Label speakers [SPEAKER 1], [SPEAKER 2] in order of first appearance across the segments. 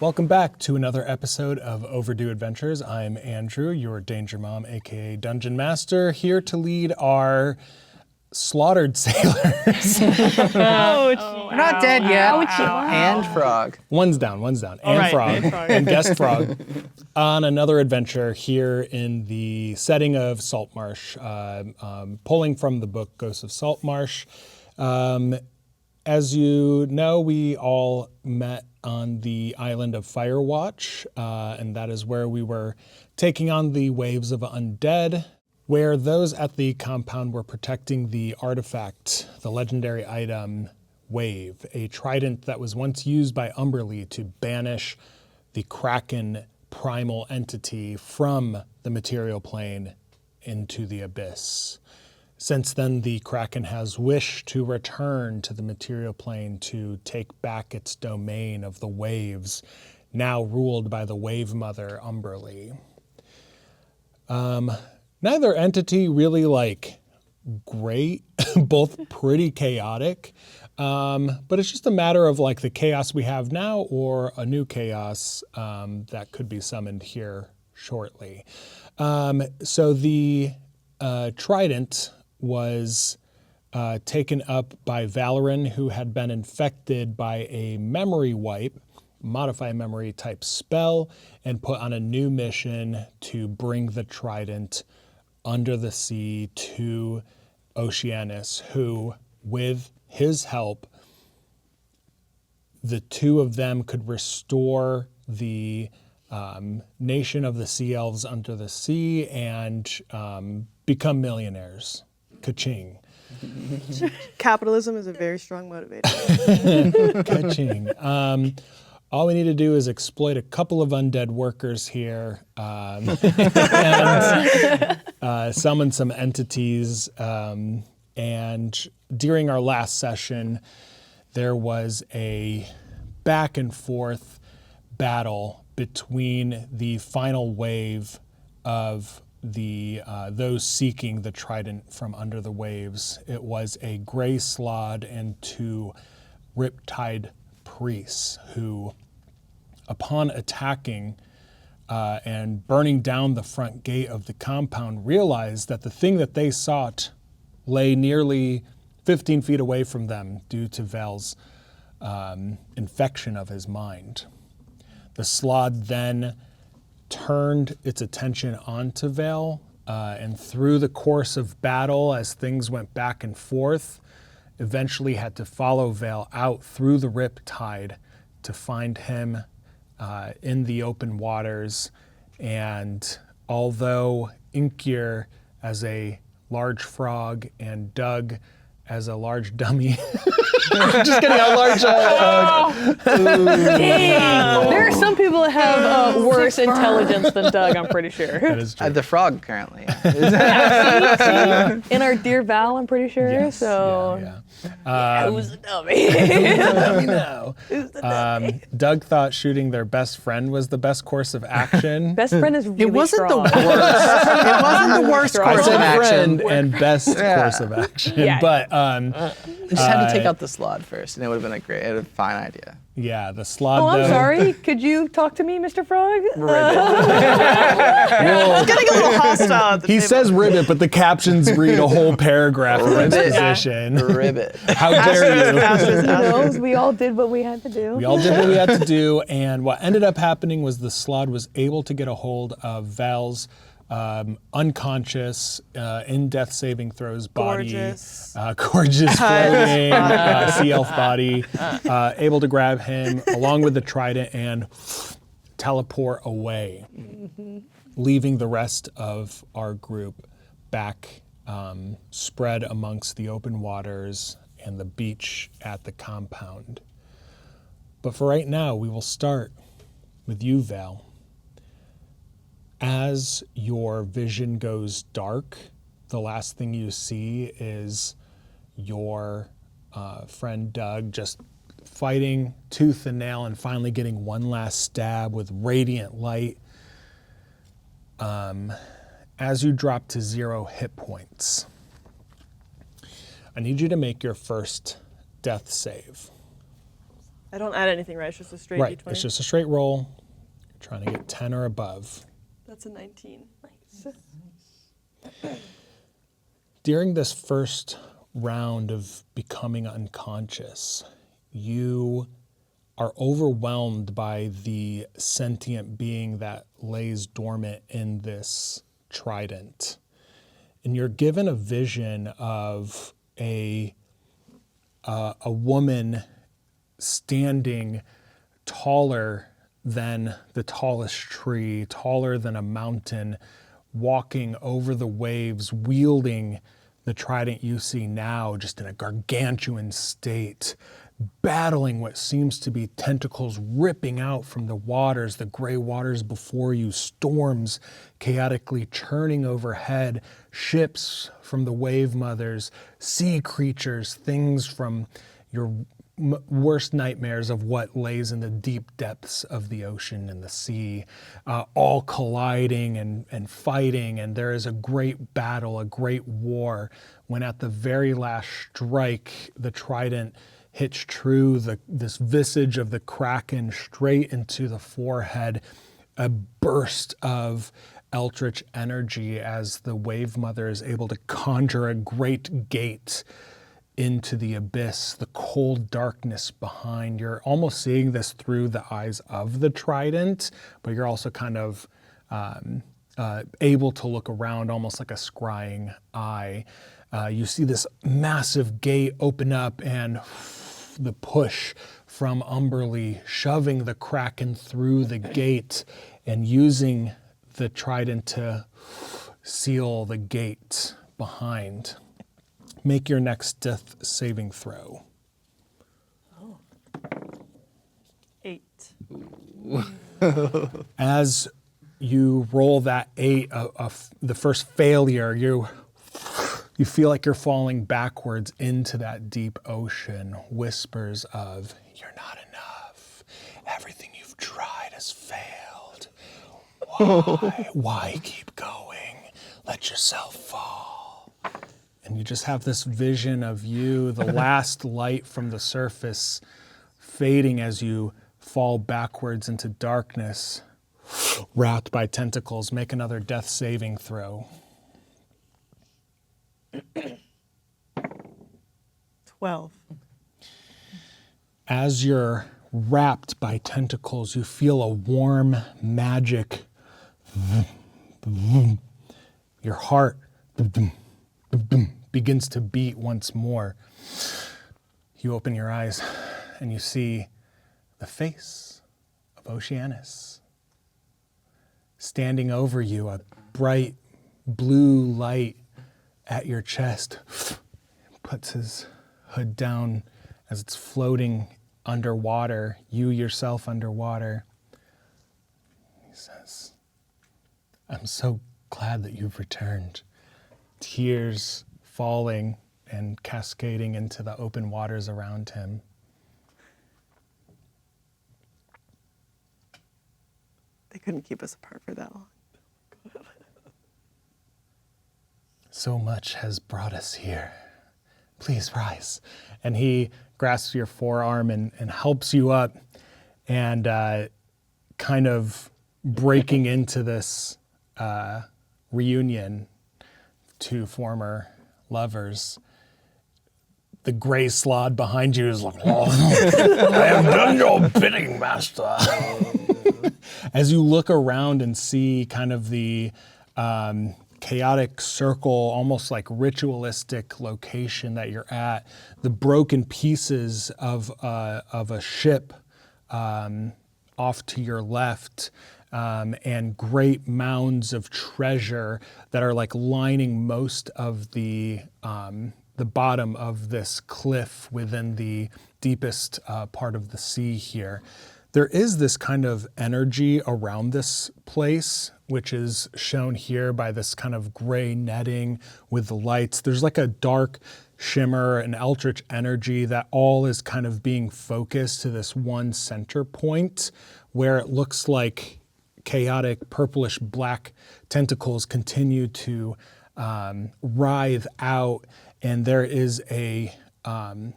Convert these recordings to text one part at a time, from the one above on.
[SPEAKER 1] Welcome back to another episode of Overdue Adventures. I'm Andrew, your Danger Mom, aka Dungeon Master, here to lead our slaughtered sailors.
[SPEAKER 2] We're not dead yet. And Frog.
[SPEAKER 1] One's down. And Frog. And Guest Frog on another adventure here in the setting of Saltmarsh, pulling from the book Ghosts of Saltmarsh. As you know, we all met on the island of Firewatch, and that is where we were taking on the waves of undead, where those at the compound were protecting the artifact, the legendary item Wave, a trident that was once used by Umberlee to banish the Kraken primal entity from the material plane into the abyss. Since then, the Kraken has wished to return to the material plane to take back its domain of the waves, now ruled by the Wave Mother, Umberlee. Neither entity really great, both pretty chaotic, but it's just a matter of the chaos we have now or a new chaos that could be summoned here shortly. So the trident was taken up by Valoran, who had been infected by a memory wipe, modify memory type spell, and put on a new mission to bring the trident under the sea to Oceanus, who, with his help, the two of them could restore the nation of the sea elves under the sea and become millionaires. Ka-ching.
[SPEAKER 3] Capitalism is a very strong motivator.
[SPEAKER 1] Ka-ching. All we need to do is exploit a couple of undead workers here and summon some entities. And during our last session, there was a back and forth battle between the final wave of those seeking the trident from under the waves. It was a gray slod and two riptide priests who, upon attacking and burning down the front gate of the compound, realized that the thing that they sought lay nearly 15 feet away from them due to Val's infection of his mind. The slod then turned its attention onto Val, and through the course of battle, as things went back and forth, eventually had to follow Val out through the riptide to find him in the open waters. And although Inkir as a large frog and Doug as a large dummy, just kidding, a large
[SPEAKER 4] There are some people that have worse intelligence than Doug, I'm pretty sure.
[SPEAKER 1] that is true.
[SPEAKER 2] The frog, currently.
[SPEAKER 4] In our dear Val, I'm pretty sure.
[SPEAKER 1] Yes,
[SPEAKER 4] So
[SPEAKER 3] Who's the dummy?
[SPEAKER 1] Let me know. Doug thought shooting their best friend was the best course of action.
[SPEAKER 4] best friend is really
[SPEAKER 2] It wasn't
[SPEAKER 4] strong.
[SPEAKER 2] the worst. It wasn't the worst
[SPEAKER 4] I
[SPEAKER 1] I
[SPEAKER 2] course
[SPEAKER 1] said
[SPEAKER 2] of
[SPEAKER 1] friend
[SPEAKER 2] action.
[SPEAKER 1] and best
[SPEAKER 2] Yeah.
[SPEAKER 1] course of action,
[SPEAKER 4] Yeah.
[SPEAKER 1] but
[SPEAKER 2] We just had to take out the slot first, and it would have been a fine idea.
[SPEAKER 1] yeah, the slot.
[SPEAKER 4] Oh, I'm
[SPEAKER 1] though,
[SPEAKER 4] sorry. Could you talk to me, Mr. Frog?
[SPEAKER 1] well,
[SPEAKER 3] Getting a little hostile at the
[SPEAKER 1] he
[SPEAKER 3] table.
[SPEAKER 1] says ribbit, but the captions read a whole paragraph of
[SPEAKER 2] Ribbit.
[SPEAKER 1] exposition.
[SPEAKER 2] Ribbit.
[SPEAKER 1] How dare you?
[SPEAKER 4] Who knows? We all did what we had to do.
[SPEAKER 1] We all did what we had to do, and what ended up happening was the slod was able to get a hold of Val's unconscious, in death saving throws body,
[SPEAKER 3] Gorgeous.
[SPEAKER 1] gorgeous floating sea elf body, able to grab him along with the trident and teleport away, leaving the rest of our group back spread amongst the open waters and the beach at the compound. But for right now, we will start with you, Val. As your vision goes dark, the last thing you see is your friend Doug just fighting tooth and nail and finally getting one last stab with radiant light. As you drop to 0 hit points, I need you to make your first death save.
[SPEAKER 3] I don't add anything, right? It's just a straight
[SPEAKER 1] Right,
[SPEAKER 3] D20.
[SPEAKER 1] it's just a straight roll. You're trying to get 10 or above.
[SPEAKER 3] That's a 19.
[SPEAKER 1] During this first round of becoming unconscious, you are overwhelmed by the sentient being that lays dormant in this trident. And you're given a vision of a woman standing taller than the tallest tree, taller than a mountain, walking over the waves, wielding the trident you see now, just in a gargantuan state, battling what seems to be tentacles ripping out from the waters, the gray waters before you, storms chaotically churning overhead, ships from the wave mothers, sea creatures, things from your worst nightmares of what lays in the deep depths of the ocean and the sea, all colliding and fighting. And there is a great battle, a great war, when at the very last strike, the trident hits true, this visage of the Kraken straight into the forehead, a burst of eldritch energy as the wave mother is able to conjure a great gate into the abyss, the cold darkness behind. You're almost seeing this through the eyes of the trident, but you're also kind of able to look around almost like a scrying eye. You see this massive gate open up and the push from Umberlee shoving the Kraken through the gate and using the trident to seal the gate behind. Make your next death saving throw.
[SPEAKER 3] 8.
[SPEAKER 1] As you roll that 8, the first failure, you feel like you're falling backwards into that deep ocean. Whispers of, "You're not enough. Everything you've tried has failed. Why keep going? Let yourself fall." And you just have this vision of you, the last light from the surface, fading as you fall backwards into darkness, wrapped by tentacles. Make another death saving throw.
[SPEAKER 3] 12.
[SPEAKER 1] As you're wrapped by tentacles, you feel a warm magic. Your heart begins to beat once more. You open your eyes and you see the face of Oceanus standing over you, a bright blue light at your chest. Puts his hood down as it's floating underwater, you yourself underwater. He says, "I'm so glad that you've returned." Tears falling and cascading into the open waters around him.
[SPEAKER 3] They couldn't keep us apart for that long.
[SPEAKER 1] So much has brought us here. Please rise. And he grasps your forearm and helps you up, and kind of breaking into this reunion, two former lovers. The gray slod behind you is like, "Oh, I have done your bidding, master." As you look around and see kind of the chaotic circle, almost like ritualistic location that you're at, the broken pieces of a ship off to your left, and great mounds of treasure that are like lining most of the bottom of this cliff within the deepest part of the sea here. There is this kind of energy around this place, which is shown here by this kind of gray netting with the lights. There's like a dark shimmer and eldritch energy that all is kind of being focused to this one center point where it looks like chaotic purplish black tentacles continue to writhe out, and there is a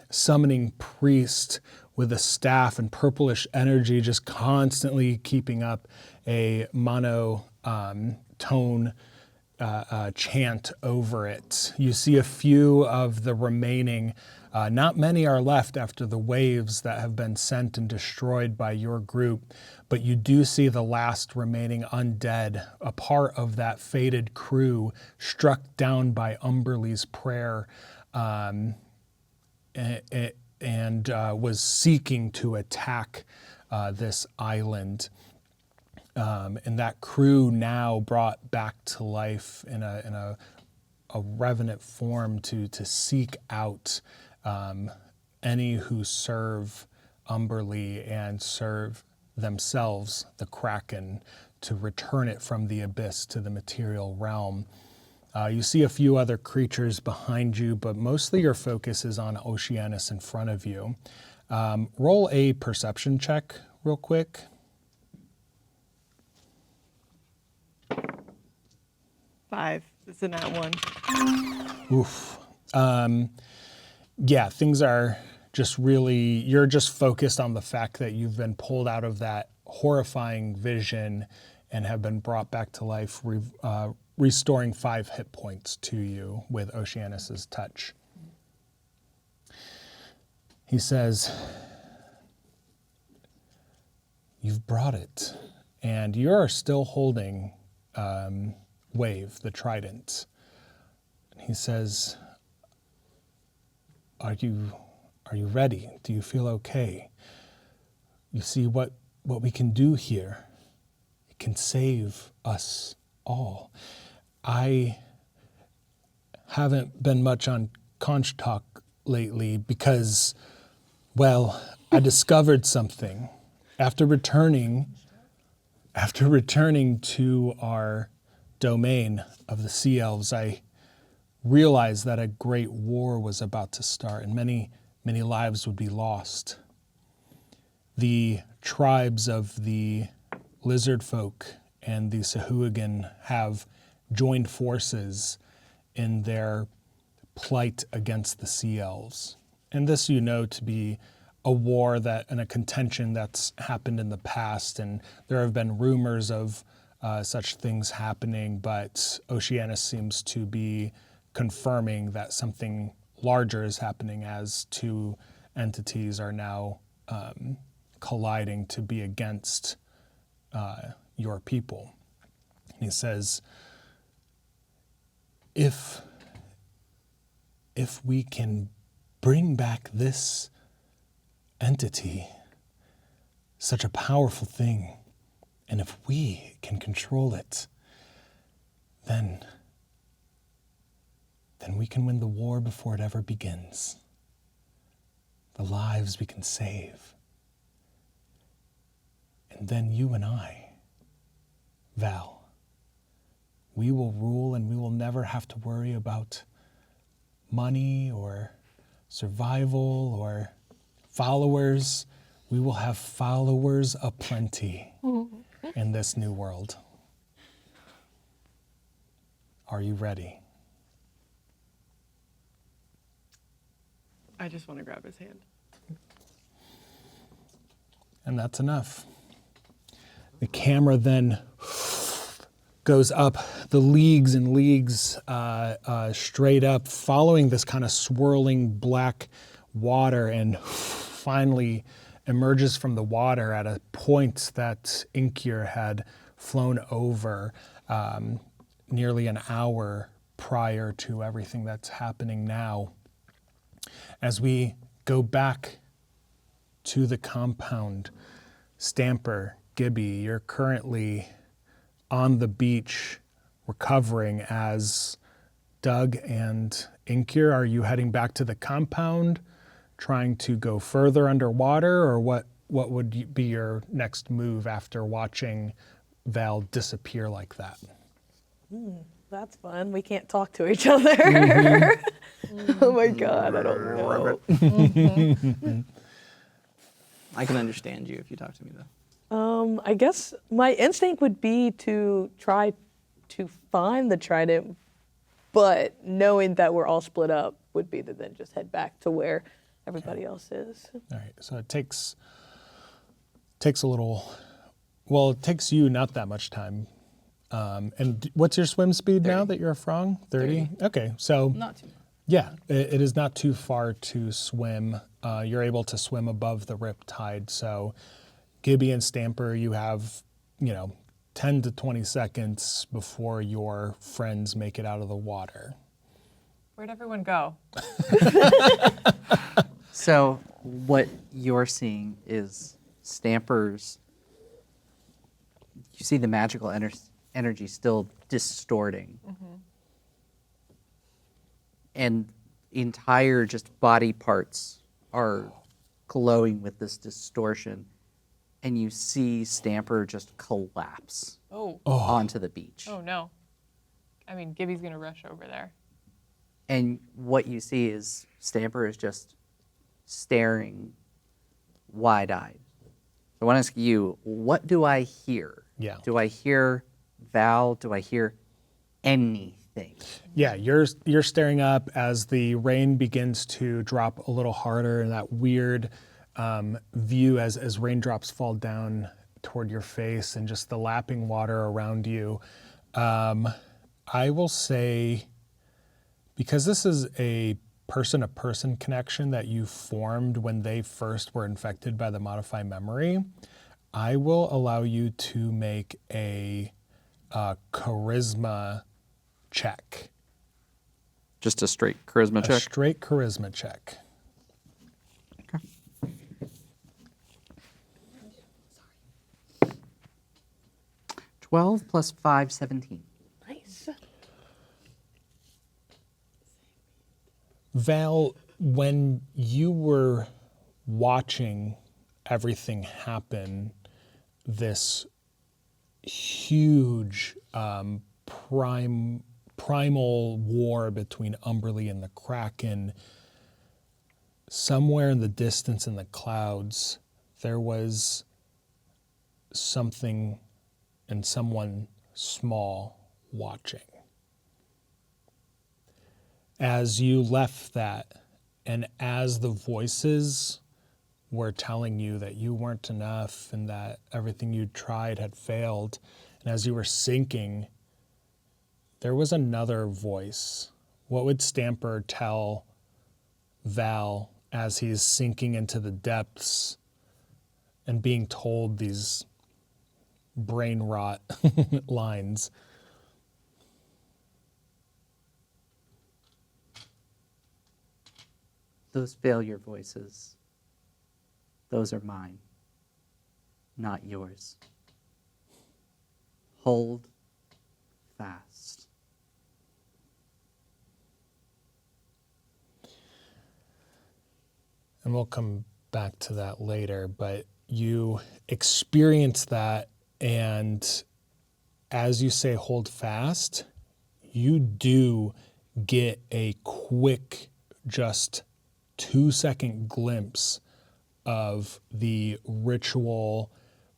[SPEAKER 1] summoning priest with a staff and purplish energy, just constantly keeping up a monotone chant over it. You see a few of the remaining, not many are left after the waves that have been sent and destroyed by your group, but you do see the last remaining undead, a part of that fated crew struck down by Umberlee's prayer, and was seeking to attack this island. And that crew now brought back to life in a revenant form to seek out any who serve Umberlee and serve themselves, the Kraken, to return it from the abyss to the material realm. You see a few other creatures behind you, but mostly your focus is on Oceanus in front of you. Roll a perception check real quick.
[SPEAKER 3] 5. It's in that one.
[SPEAKER 1] Oof. Yeah, things are just really, you're just focused on the fact that you've been pulled out of that horrifying vision and have been brought back to life, restoring 5 hit points to you with Oceanus's touch. He says, "You've brought it, and you're still holding Wave, the trident." And he says, Are you ready? Do you feel okay? You see what we can do here. It can save us all. I haven't been much on Conch Talk lately because, well, I discovered something. After returning to our domain of the Sea Elves, I realized that a great war was about to start and many lives would be lost. The tribes of the lizard folk and the Sahuagin have joined forces in their plight against the Sea Elves. And this you know to be a war and a contention that's happened in the past, and there have been rumors of such things happening, but Oceanus seems to be confirming that something larger is happening as 2 entities are now colliding to be against your people. And he says, if we can bring back this entity, such a powerful thing, and if we can control it, then we can win the war before it ever begins. The lives we can save. And then you and I, Val, we will rule and we will never have to worry about money or survival or followers. We will have followers aplenty in this new world. Are you ready?
[SPEAKER 3] I just want to grab his hand.
[SPEAKER 1] And that's enough. The camera then goes up the leagues and leagues straight up, following this kind of swirling black water, and finally emerges from the water at a point that Inkir had flown over nearly an hour prior to everything that's happening now. As we go back to the compound, Stamper, Gibby, you're currently on the beach recovering as Doug and Inkir, are you heading back to the compound, trying to go further underwater, or what would be your next move after watching Val disappear like that?
[SPEAKER 4] That's fun. We can't talk to each other. Oh my God, I don't know.
[SPEAKER 2] I can understand you if you talk to me, though.
[SPEAKER 4] I guess my instinct would be to try to find the trident, but knowing that we're all split up would be to then just head back to where everybody else is.
[SPEAKER 1] All right, so it takes a little. Well, it takes you not that much time. And what's your swim speed now
[SPEAKER 2] 30.
[SPEAKER 1] that you're a frog? 30? Okay, so
[SPEAKER 2] Not too much.
[SPEAKER 1] yeah, it is not too far to swim. You're able to swim above the rip tide. So Gibby and Stamper, you have, 10 to 20 seconds before your friends make it out of the water.
[SPEAKER 5] Where'd everyone go?
[SPEAKER 6] So what you're seeing is Stamper's. You see the magical energy still distorting, and entire just body parts are glowing with this distortion, and you see Stamper just collapse
[SPEAKER 5] Oh.
[SPEAKER 6] onto the beach.
[SPEAKER 5] Oh no. I mean, Gibby's gonna rush over there.
[SPEAKER 6] And what you see is Stamper is just staring wide-eyed. So I want to ask you, what do I hear?
[SPEAKER 1] Yeah.
[SPEAKER 6] Do I hear Val? Do I hear anything?
[SPEAKER 1] Yeah, you're staring up as the rain begins to drop a little harder, and that weird view as raindrops fall down toward your face and just the lapping water around you. I will say, because this is a person-to-person connection that you formed when they first were infected by the Modify Memory, I will allow you to make a charisma check.
[SPEAKER 6] Just a straight charisma
[SPEAKER 1] A straight charisma check.
[SPEAKER 6] 12 plus 5, 17.
[SPEAKER 4] Nice.
[SPEAKER 1] Val, when you were watching everything happen, this huge primal war between Umberlee and the Kraken, somewhere in the distance in the clouds, there was something and someone small watching. As you left that, and as the voices were telling you that you weren't enough and that everything you tried had failed, and as you were sinking, there was another voice. What would Stamper tell Val as he's sinking into the depths and being told these brain rot lines?
[SPEAKER 6] Those failure voices, those are mine, not yours. Hold fast.
[SPEAKER 1] And we'll come back to that later, but you experience that, and as you say hold fast, you do get a quick, just 2-second glimpse of the ritual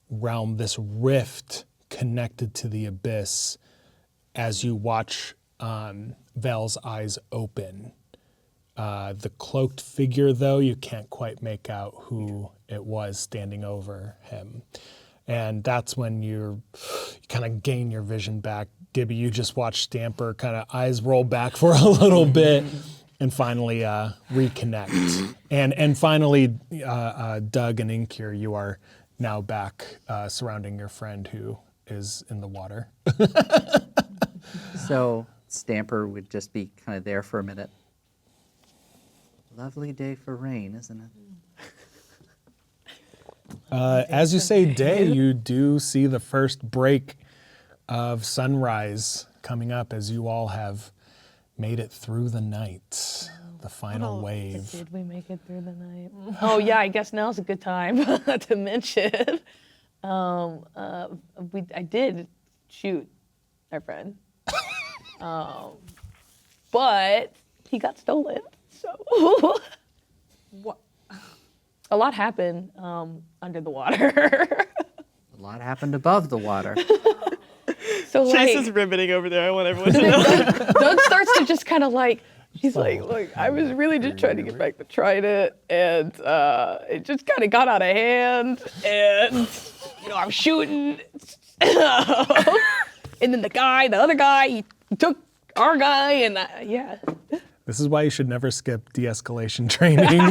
[SPEAKER 1] realm, this rift connected to the abyss, as you watch Val's eyes open. The cloaked figure, though, you can't quite make out who it was standing over him. And that's when you kind of gain your vision back. Gibby, you just watch Stamper kind of eyes roll back for a little bit and finally reconnect. And finally, Doug and Inkir, you are now back surrounding your friend who is in the water.
[SPEAKER 6] So Stamper would just be kind of there for a minute. Lovely day for rain, isn't it?
[SPEAKER 1] As you say day, you do see the first break of sunrise coming up as you all have made it through the night, the final wave.
[SPEAKER 4] Did we make it through the night? Oh yeah, I guess now's a good time to mention. I did shoot our friend, but he got stolen. So
[SPEAKER 5] What?
[SPEAKER 4] a lot happened under the water.
[SPEAKER 6] A lot happened above the water.
[SPEAKER 4] So
[SPEAKER 3] Chase
[SPEAKER 4] like,
[SPEAKER 3] is riveting over there. I want everyone to know.
[SPEAKER 4] Doug starts to just kind of like He's like, look, I was really just trying to get back the trident, and it just kind of got out of hand, and I was shooting, and then the other guy, he took our guy, and yeah.
[SPEAKER 1] This is why you should never skip de-escalation training.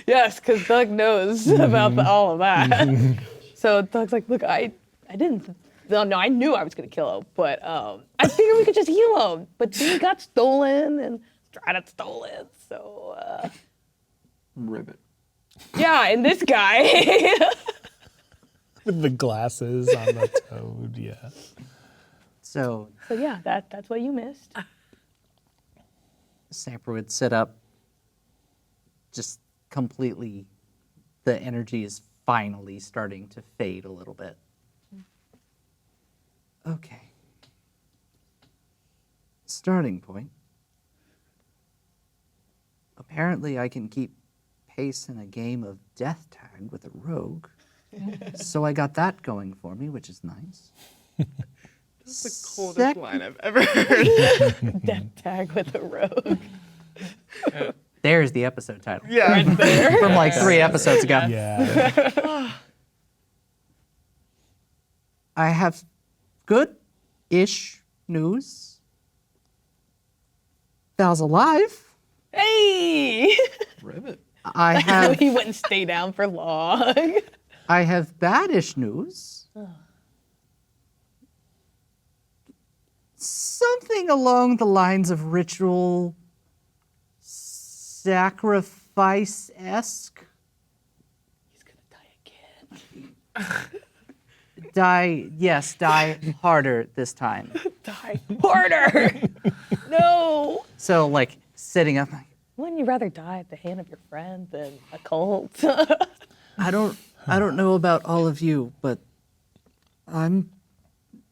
[SPEAKER 4] Yes, because Doug knows about all of that. So Doug's like, look, I didn't. No, I knew I was gonna kill him, but I figured we could just heal him. But then he got stolen, and Trident stole it. So
[SPEAKER 2] Ribbit.
[SPEAKER 4] yeah, and this guy.
[SPEAKER 1] With the glasses on the toad, yeah.
[SPEAKER 6] So
[SPEAKER 4] So yeah, that's what you missed.
[SPEAKER 6] Stamper would sit up, just completely, the energy is finally starting to fade a little bit. Okay. Starting point. Apparently I can keep pace in a game of death tag with a rogue. So I got that going for me, which is nice.
[SPEAKER 3] That's the coldest
[SPEAKER 6] Sec-
[SPEAKER 3] line I've ever heard.
[SPEAKER 4] Death tag with a rogue.
[SPEAKER 6] There's the episode title.
[SPEAKER 3] Yeah.
[SPEAKER 6] From like 3 episodes ago.
[SPEAKER 1] Yeah.
[SPEAKER 6] I have good-ish news. Val's alive.
[SPEAKER 4] Hey!
[SPEAKER 2] Ribbit.
[SPEAKER 6] I have
[SPEAKER 4] He wouldn't stay down for long.
[SPEAKER 6] I have badish news. Something along the lines of ritual sacrifice-esque.
[SPEAKER 4] He's gonna die again.
[SPEAKER 6] Die harder this time.
[SPEAKER 4] Die harder! No!
[SPEAKER 6] So like sitting up like,
[SPEAKER 4] Wouldn't you rather die at the hand of your friend than a cult?
[SPEAKER 6] I don't know about all of you, but I'm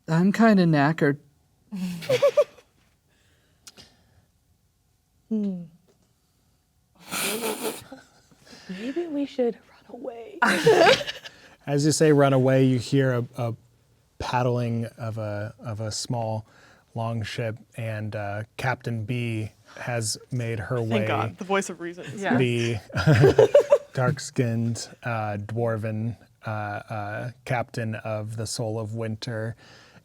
[SPEAKER 6] kind of knackered.
[SPEAKER 4] Maybe we should run away.
[SPEAKER 1] As you say, run away, you hear a paddling of a small longship, and Captain B has made her way.
[SPEAKER 3] Thank God. The voice of reason. is
[SPEAKER 5] Yeah.
[SPEAKER 1] The dark-skinned dwarven captain of the Soul of Winter,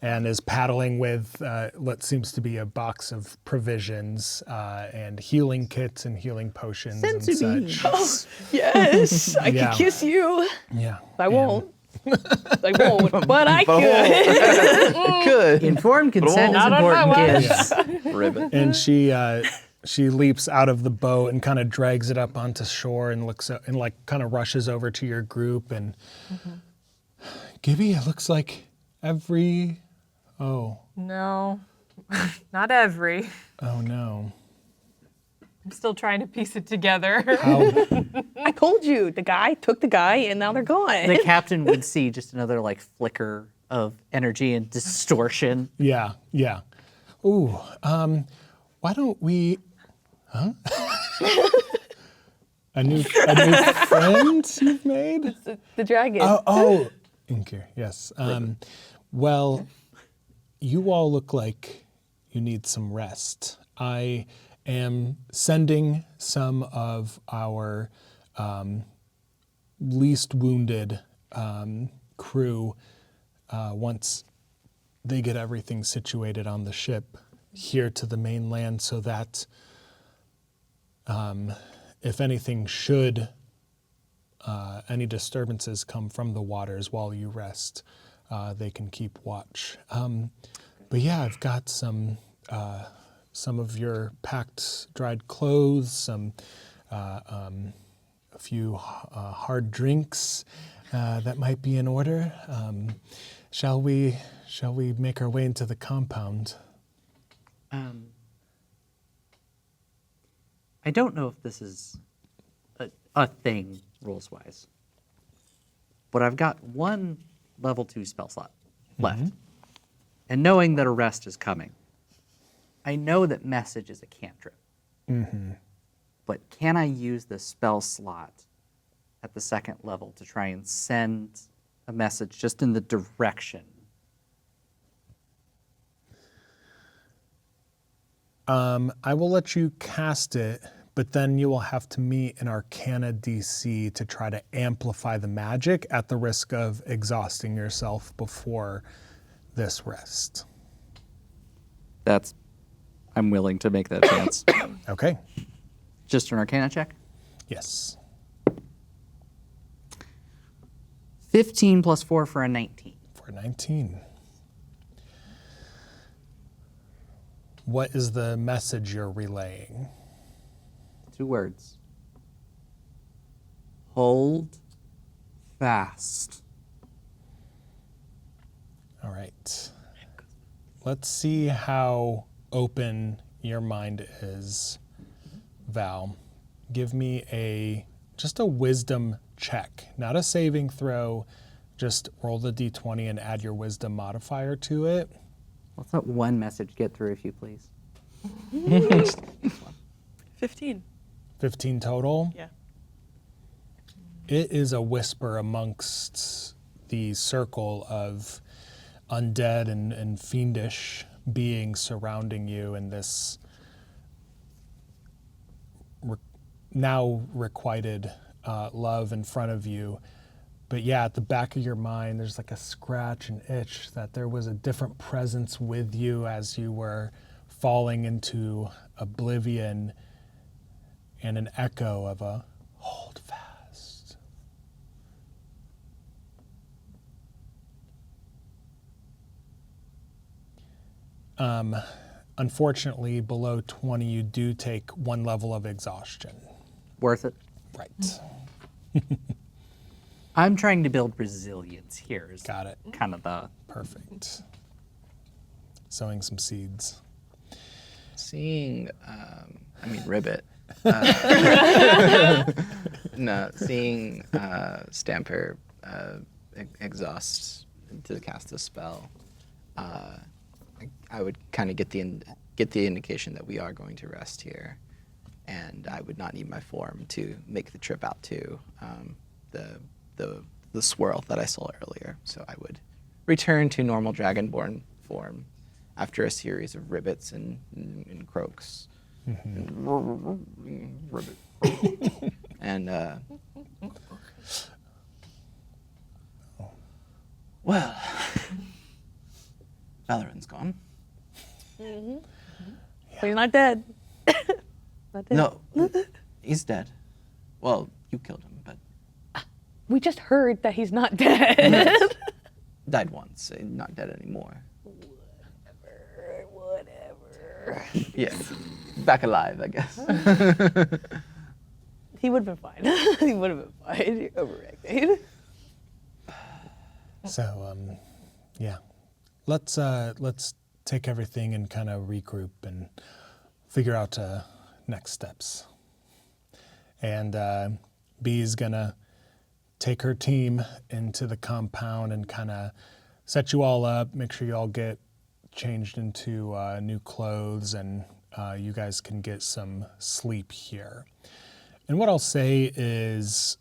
[SPEAKER 1] and is paddling with what seems to be a box of provisions and healing kits and healing potions and such.
[SPEAKER 4] Yes, I
[SPEAKER 1] Yeah.
[SPEAKER 4] could kiss you.
[SPEAKER 1] Yeah.
[SPEAKER 4] I won't. I won't, but I
[SPEAKER 2] But
[SPEAKER 4] could.
[SPEAKER 2] Good.
[SPEAKER 6] Informed consent is
[SPEAKER 5] Not on my
[SPEAKER 6] important,
[SPEAKER 5] watch.
[SPEAKER 6] kids.
[SPEAKER 2] Ribbit.
[SPEAKER 1] And she leaps out of the boat and kind of drags it up onto shore and looks and like kind of rushes over to your group and Gibby, it looks like
[SPEAKER 5] No, not every.
[SPEAKER 1] oh no.
[SPEAKER 5] I'm still trying to piece it together.
[SPEAKER 1] How
[SPEAKER 4] I told you, the guy took the guy, and now they're gone.
[SPEAKER 6] The captain would see just another like flicker of energy and distortion.
[SPEAKER 1] yeah, yeah. Ooh, why don't we A new friend you've made?
[SPEAKER 4] The dragon.
[SPEAKER 1] Oh, Inkir, yes. Well, you all look like you need some rest. I am sending some of our least wounded crew once they get everything situated on the ship here to the mainland so that if anything should any disturbances come from the waters while you rest, they can keep watch. But yeah, I've got some of your packed dried clothes, a few hard drinks that might be in order. Shall we make our way into the compound?
[SPEAKER 6] I don't know if this is a thing rules-wise, but I've got one level 2 spell slot left. And knowing that a rest is coming, I know that message is a cantrip. But can I use the spell slot at the 2nd level to try and send a message just in the direction
[SPEAKER 1] I will let you cast it, but then you will have to meet an Arcana DC to try to amplify the magic at the risk of exhausting yourself before this rest.
[SPEAKER 6] I'm willing to make that chance.
[SPEAKER 1] Okay.
[SPEAKER 6] Just an Arcana check.
[SPEAKER 1] Yes.
[SPEAKER 6] 15 plus 4 for a 19.
[SPEAKER 1] For 19. What is the message you're relaying?
[SPEAKER 6] 2 words. Hold fast.
[SPEAKER 1] All right. Let's see how open your mind is, Val. Give me just a wisdom check, not a saving throw. Just roll the d20 and add your wisdom modifier to it.
[SPEAKER 6] Let's let one message get through, if you please.
[SPEAKER 3] 15.
[SPEAKER 1] 15 total.
[SPEAKER 3] Yeah.
[SPEAKER 1] It is a whisper amongst the circle of undead and fiendish beings surrounding you in this now requited love in front of you. But yeah, at the back of your mind, there's like a scratch and itch that there was a different presence with you as you were falling into oblivion, and an echo of a hold fast. Unfortunately, below 20, you do take 1 level of exhaustion.
[SPEAKER 6] Worth it.
[SPEAKER 1] Right.
[SPEAKER 6] I'm trying to build resilience here. Is
[SPEAKER 1] Got it.
[SPEAKER 6] kind of the
[SPEAKER 1] Perfect. Sowing some seeds.
[SPEAKER 2] Seeing, Ribbit. No, seeing Stamper exhaust to cast a spell, I would kind of get the indication that we are going to rest here, and I would not need my form to make the trip out to the swirl that I saw earlier. So I would return to normal Dragonborn form after a series of ribbits and croaks. Ribbit. And well, Valoran's gone.
[SPEAKER 4] But you're not dead. Not dead.
[SPEAKER 2] No, he's dead. Well, you killed him, but
[SPEAKER 4] We just heard that he's not dead.
[SPEAKER 2] died once, not dead anymore.
[SPEAKER 4] Whatever.
[SPEAKER 2] Yeah, back alive, I guess.
[SPEAKER 4] He would have been fine. He would have been fine. You're overreacting.
[SPEAKER 1] So, yeah, let's take everything and kind of regroup and figure out next steps. And Bee's gonna take her team into the compound and kind of set you all up, make sure you all get changed into new clothes, and you guys can get some sleep here. And what I'll say is,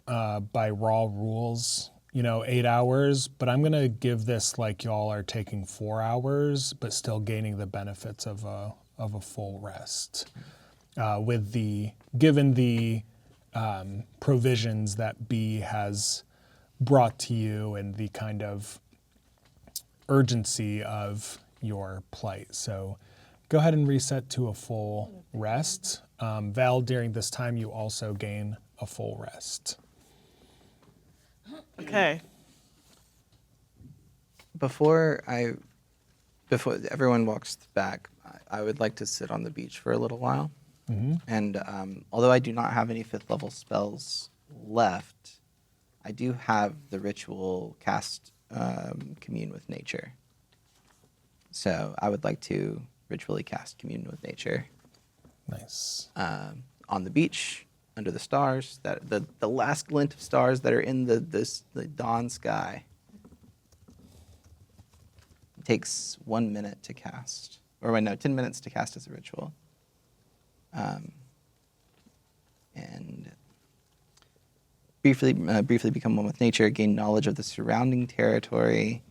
[SPEAKER 1] by raw rules, 8 hours, but I'm gonna give this like y'all are taking 4 hours, but still gaining the benefits of a full rest, given the provisions that B has brought to you and the kind of urgency of your plight. So go ahead and reset to a full rest. Val, during this time, you also gain a full rest.
[SPEAKER 3] Okay.
[SPEAKER 2] Before everyone walks back, I would like to sit on the beach for a little while. And although I do not have any 5th level spells left, I do have the ritual cast Commune with Nature. So I would like to ritually cast Commune with Nature
[SPEAKER 1] Nice.
[SPEAKER 2] on the beach, under the stars, that the last glint of stars that are in the dawn sky. It takes 1 minute to cast, or wait, no, 10 minutes to cast as a ritual. And briefly become one with nature, gain knowledge of the surrounding territory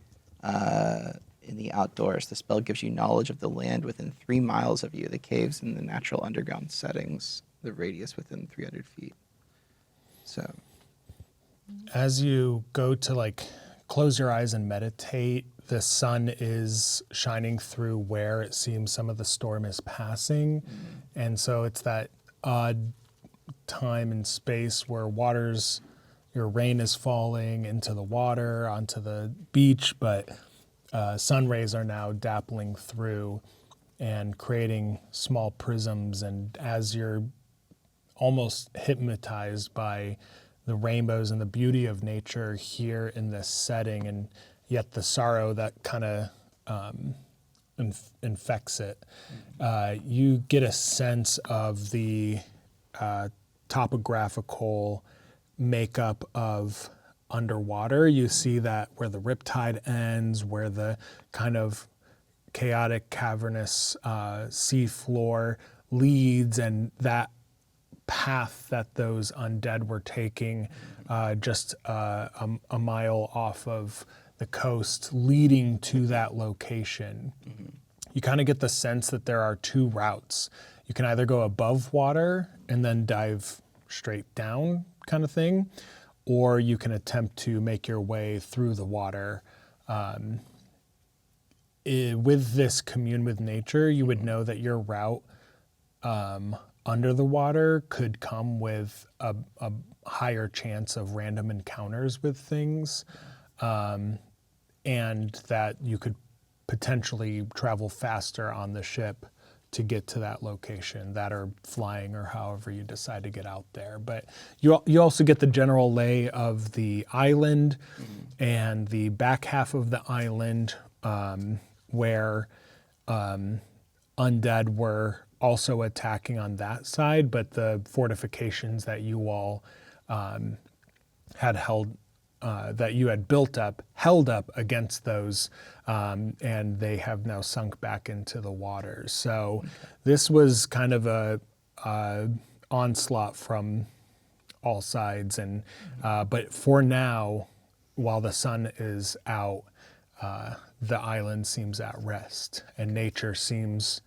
[SPEAKER 2] in the outdoors. The spell gives you knowledge of the land within 3 miles of you, the caves and the natural underground settings, the radius within 300 feet. So,
[SPEAKER 1] As you go to like close your eyes and meditate, the sun is shining through where it seems some of the storm is passing. And so it's that odd time and space where your rain is falling into the water, onto the beach, but sun rays are now dappling through and creating small prisms. And as you're almost hypnotized by the rainbows and the beauty of nature here in this setting, and yet the sorrow that kind of infects it, you get a sense of the topographical makeup of underwater. You see that where the riptide ends, where the kind of chaotic, cavernous sea floor leads, and that path that those undead were taking just a mile off of the coast leading to that location. You kind of get the sense that there are 2 routes. You can either go above water and then dive straight down kind of thing, or you can attempt to make your way through the water. With this commune with nature, you would know that your route under the water could come with a higher chance of random encounters with things, and that you could potentially travel faster on the ship to get to that location, that or flying, or however you decide to get out there. But you also get the general lay of the island and the back half of the island, where undead were also attacking on that side, but the fortifications that you all had held, that you had built up, held up against those, and they have now sunk back into the water. So this was kind of a onslaught from all sides, and but for now, while the sun is out, the island seems at rest, and nature seems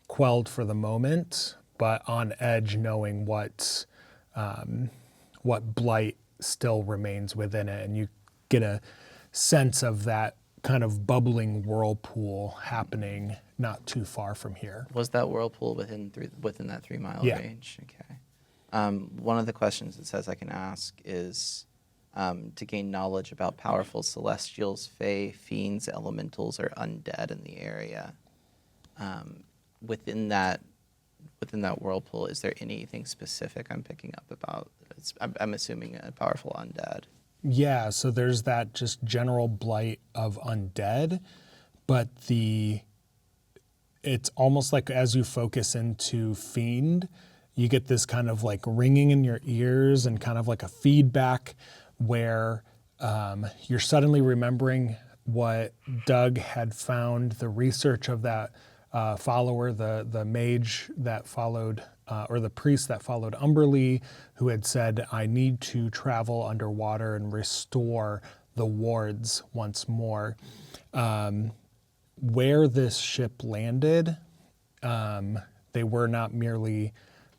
[SPEAKER 1] quelled for the moment, but on edge, knowing what blight still remains within it. And you get a sense of that kind of bubbling whirlpool happening not too far from here.
[SPEAKER 2] was that whirlpool within that 3 mile
[SPEAKER 1] Yeah.
[SPEAKER 2] range? Okay. One of the questions it says I can ask is to gain knowledge about powerful celestials, fae, fiends, elementals, or undead in the area. Within that whirlpool, is there anything specific I'm picking up about? I'm assuming a powerful undead.
[SPEAKER 1] Yeah, so there's that just general blight of undead, but it's almost like as you focus into fiend, you get this kind of like ringing in your ears and kind of like a feedback where you're suddenly remembering what Doug had found, the research of that follower, the mage that followed, or the priest that followed Umberlee, who had said, I need to travel underwater and restore the wards once more. Where this ship landed, they were not merely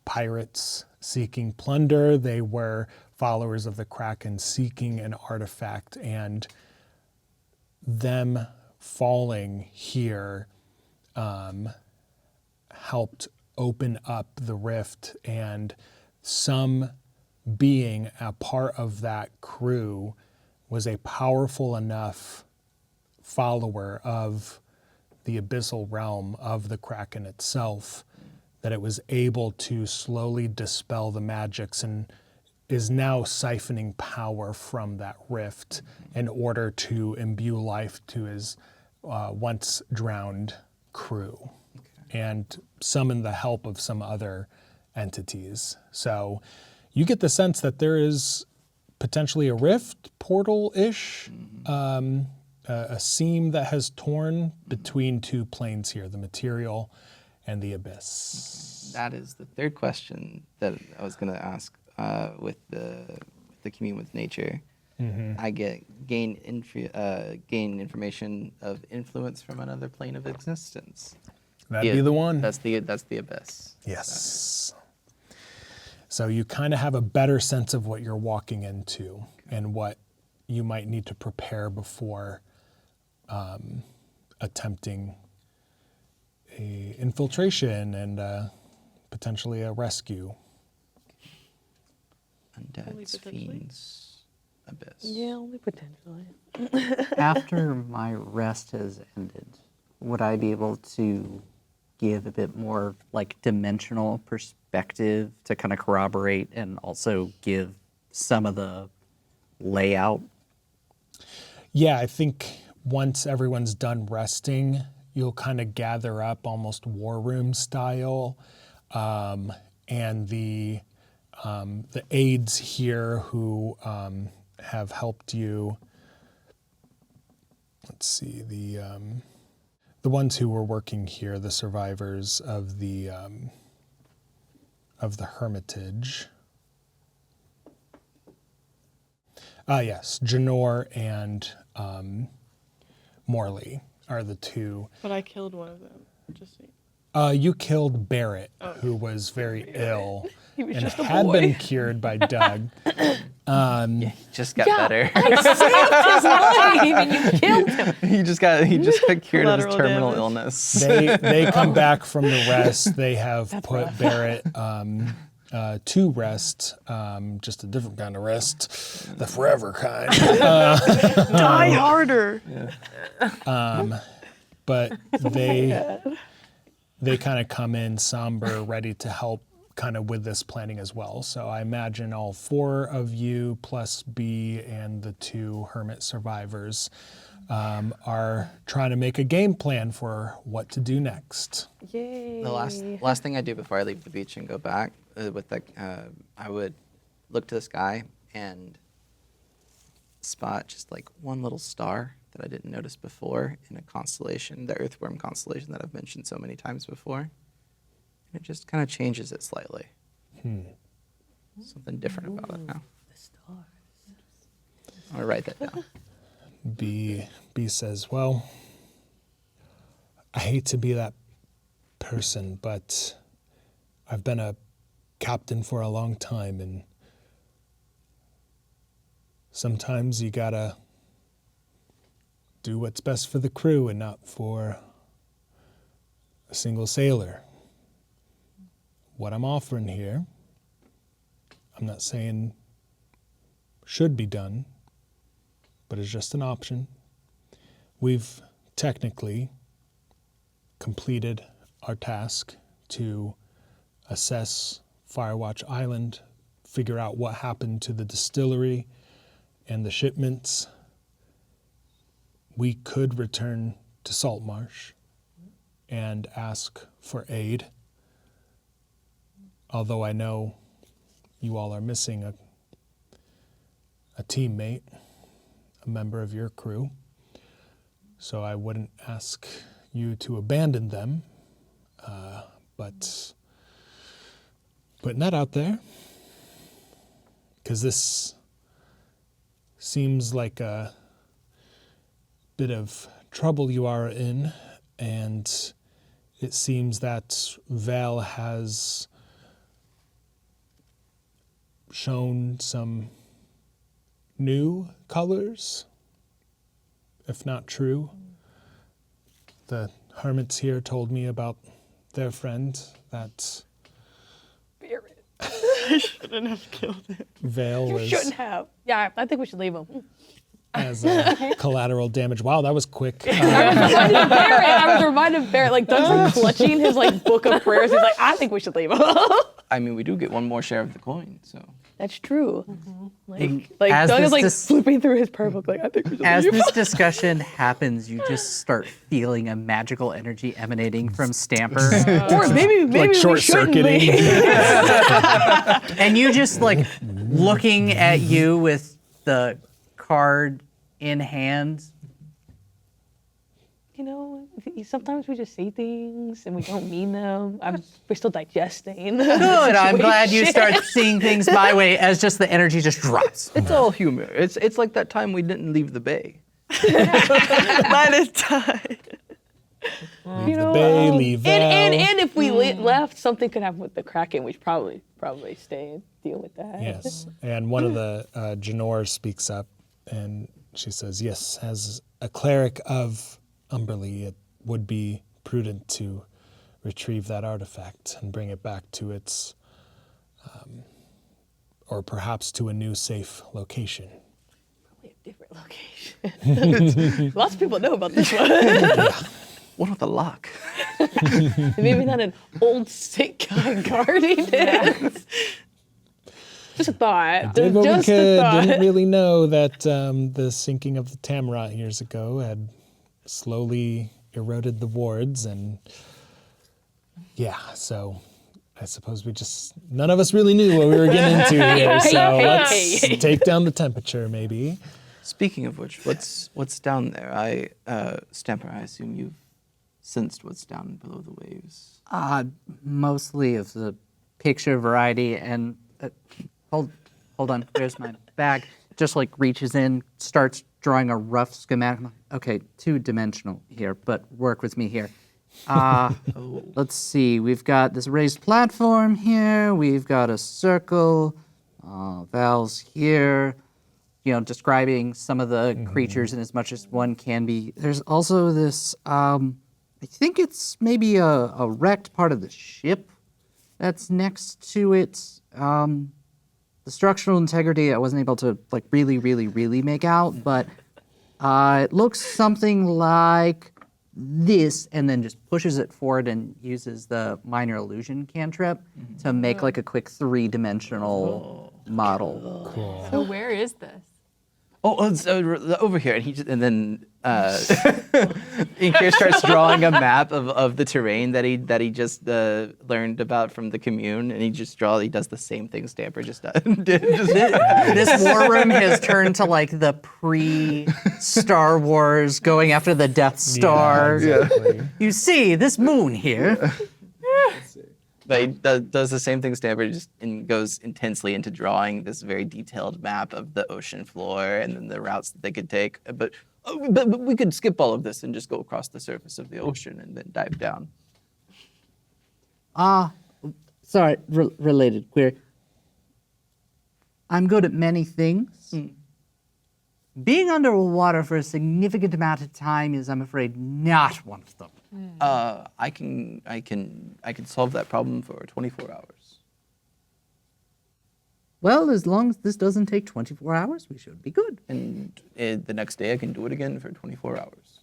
[SPEAKER 1] pirates seeking plunder, they were followers of the Kraken seeking an artifact, and them falling here helped open up the rift, and some being a part of that crew was a powerful enough follower of the abyssal realm of the Kraken itself that it was able to slowly dispel the magics and is now siphoning power from that rift in order to imbue life to his once drowned crew and summon the help of some other entities. So you get the sense that there is potentially a rift, portal-ish, a seam that has torn between 2 planes here, the material and the abyss.
[SPEAKER 2] That is the third question that I was going to ask with the commune with nature. I gain information of influence from another plane of existence.
[SPEAKER 1] That'd be the one.
[SPEAKER 2] That's the abyss.
[SPEAKER 1] Yes. So you kind of have a better sense of what you're walking into and what you might need to prepare before attempting a infiltration and potentially a rescue.
[SPEAKER 2] Undeads,
[SPEAKER 3] potentially.
[SPEAKER 2] fiends, abyss.
[SPEAKER 4] Yeah, only potentially.
[SPEAKER 6] After my rest has ended, would I be able to give a bit more like dimensional perspective to kind of corroborate and also give some of the layout?
[SPEAKER 1] Yeah, I think once everyone's done resting, you'll kind of gather up almost war room style, and the aides here who have helped you. Let's see, the ones who were working here, the survivors of the Hermitage. Yes, Janor and Morley are the two.
[SPEAKER 3] But I killed one of them. Just so
[SPEAKER 1] You killed Barrett, who was very ill
[SPEAKER 4] He was
[SPEAKER 1] and
[SPEAKER 4] just a
[SPEAKER 1] had
[SPEAKER 4] boy.
[SPEAKER 1] been cured by Doug.
[SPEAKER 2] He just got better.
[SPEAKER 4] I saved his life and you killed him.
[SPEAKER 2] he just got cured of his
[SPEAKER 3] Collateral
[SPEAKER 2] terminal
[SPEAKER 3] damage.
[SPEAKER 2] illness.
[SPEAKER 1] They come back from the rest. They have put
[SPEAKER 4] rough.
[SPEAKER 1] Barrett to rest, just a different kind of rest, the forever kind.
[SPEAKER 3] die harder.
[SPEAKER 1] But they kind of come in somber, ready to help kind of with this planning as well. So I imagine all four of you plus B and the two hermit survivors are trying to make a game plan for what to do next.
[SPEAKER 4] Yay.
[SPEAKER 2] The last thing I do before I leave the beach and go back with that, I would look to the sky and spot just like one little star that I didn't notice before in a constellation, the Earthworm constellation that I've mentioned so many times before. And it just kind of changes it slightly. Something different about it now.
[SPEAKER 4] The stars.
[SPEAKER 2] I'll write that down.
[SPEAKER 1] B says, well, I hate to be that person, but I've been a captain for a long time, and sometimes you gotta do what's best for the crew and not for a single sailor. What I'm offering here, I'm not saying should be done, but it's just an option. We've technically completed our task to assess Firewatch Island, figure out what happened to the distillery and the shipments. We could return to Saltmarsh and ask for aid, although I know you all are missing a teammate, a member of your crew, so I wouldn't ask you to abandon them, but putting that out there, because this seems like a bit of trouble you are in, and it seems that Val has shown some new colors, if not true. The hermits here told me about their friend, that
[SPEAKER 4] Barrett.
[SPEAKER 3] I shouldn't have killed him.
[SPEAKER 1] Vale
[SPEAKER 4] You
[SPEAKER 1] was
[SPEAKER 4] shouldn't have. Yeah, I think we should leave him.
[SPEAKER 1] as collateral damage. Wow, that was quick.
[SPEAKER 4] I was reminded of Barrett. Like Doug's like clutching his like book of prayers. He's like, I think we should leave him.
[SPEAKER 2] I mean, we do get one more share of the coin, so.
[SPEAKER 4] That's true.
[SPEAKER 6] And
[SPEAKER 4] Like
[SPEAKER 6] as
[SPEAKER 4] Doug
[SPEAKER 6] this
[SPEAKER 4] is like
[SPEAKER 6] dis-
[SPEAKER 4] flipping through his prayer book. Like I think we should
[SPEAKER 6] As
[SPEAKER 4] leave.
[SPEAKER 6] this discussion happens, you just start feeling a magical energy emanating from Stamper.
[SPEAKER 4] Or maybe
[SPEAKER 1] like
[SPEAKER 4] we
[SPEAKER 1] short
[SPEAKER 4] shouldn't
[SPEAKER 1] circuiting.
[SPEAKER 4] leave.
[SPEAKER 6] And you just like looking at you with the card in hand.
[SPEAKER 4] you know, sometimes we just say things and we don't mean them. We're still digesting.
[SPEAKER 6] Good. I'm glad you start seeing things my way as just the energy just drops.
[SPEAKER 2] It's all humor. It's like that time we didn't leave the bay.
[SPEAKER 3] Let it die.
[SPEAKER 4] You know,
[SPEAKER 1] Bailey,
[SPEAKER 4] and if we left, something could happen with the Kraken. We should probably stay and deal with that.
[SPEAKER 1] Yes, and one of the Janor speaks up, and she says, "Yes, as a cleric of Umberlee, it would be prudent to retrieve that artifact and bring it back to its, or perhaps to a new safe location."
[SPEAKER 4] Probably a different location. Lots of people know about this one.
[SPEAKER 2] One with a lock.
[SPEAKER 4] Maybe not an old sick guy guarding it. Just a thought.
[SPEAKER 1] Did what we
[SPEAKER 4] Just a
[SPEAKER 1] could.
[SPEAKER 4] thought.
[SPEAKER 1] Didn't really know that the sinking of the Tamrot years ago had slowly eroded the wards, and yeah, so I suppose none of us really knew what we were getting into here. So let's take down the temperature, maybe.
[SPEAKER 2] Speaking of which, what's down there? Stamper, I assume you've sensed what's down below the waves.
[SPEAKER 6] Mostly of the picture variety, and hold on, there's my bag. Just like reaches in, starts drawing a rough schematic. Okay, 2-dimensional here, but work with me here. Let's see, we've got this raised platform here, we've got a circle, valves here, you know, describing some of the creatures in as much as one can be. There's also this, I think it's maybe a wrecked part of the ship that's next to it. The structural integrity I wasn't able to like really make out, but it looks something like this, and then just pushes it forward and uses the minor illusion cantrip to make like a quick 3-dimensional model.
[SPEAKER 1] Cool.
[SPEAKER 5] So where is this?
[SPEAKER 2] Oh, it's over here, and then Inkir starts drawing a map of the terrain that he just learned about from the commune, and he does the same thing Stamper just did.
[SPEAKER 6] This war room has turned to like the pre-Star Wars going after the Death Star.
[SPEAKER 1] Yeah, exactly.
[SPEAKER 6] You see, this moon here.
[SPEAKER 2] But he does the same thing Stamper and goes intensely into drawing this very detailed map of the ocean floor and then the routes that they could take. But we could skip all of this and just go across the surface of the ocean and then dive down.
[SPEAKER 6] Sorry, related query. I'm good at many things. Being underwater for a significant amount of time is, I'm afraid, not one of them.
[SPEAKER 2] I can solve that problem for 24 hours.
[SPEAKER 6] Well, as long as this doesn't take 24 hours, we should be good.
[SPEAKER 2] And the next day I can do it again for 24 hours.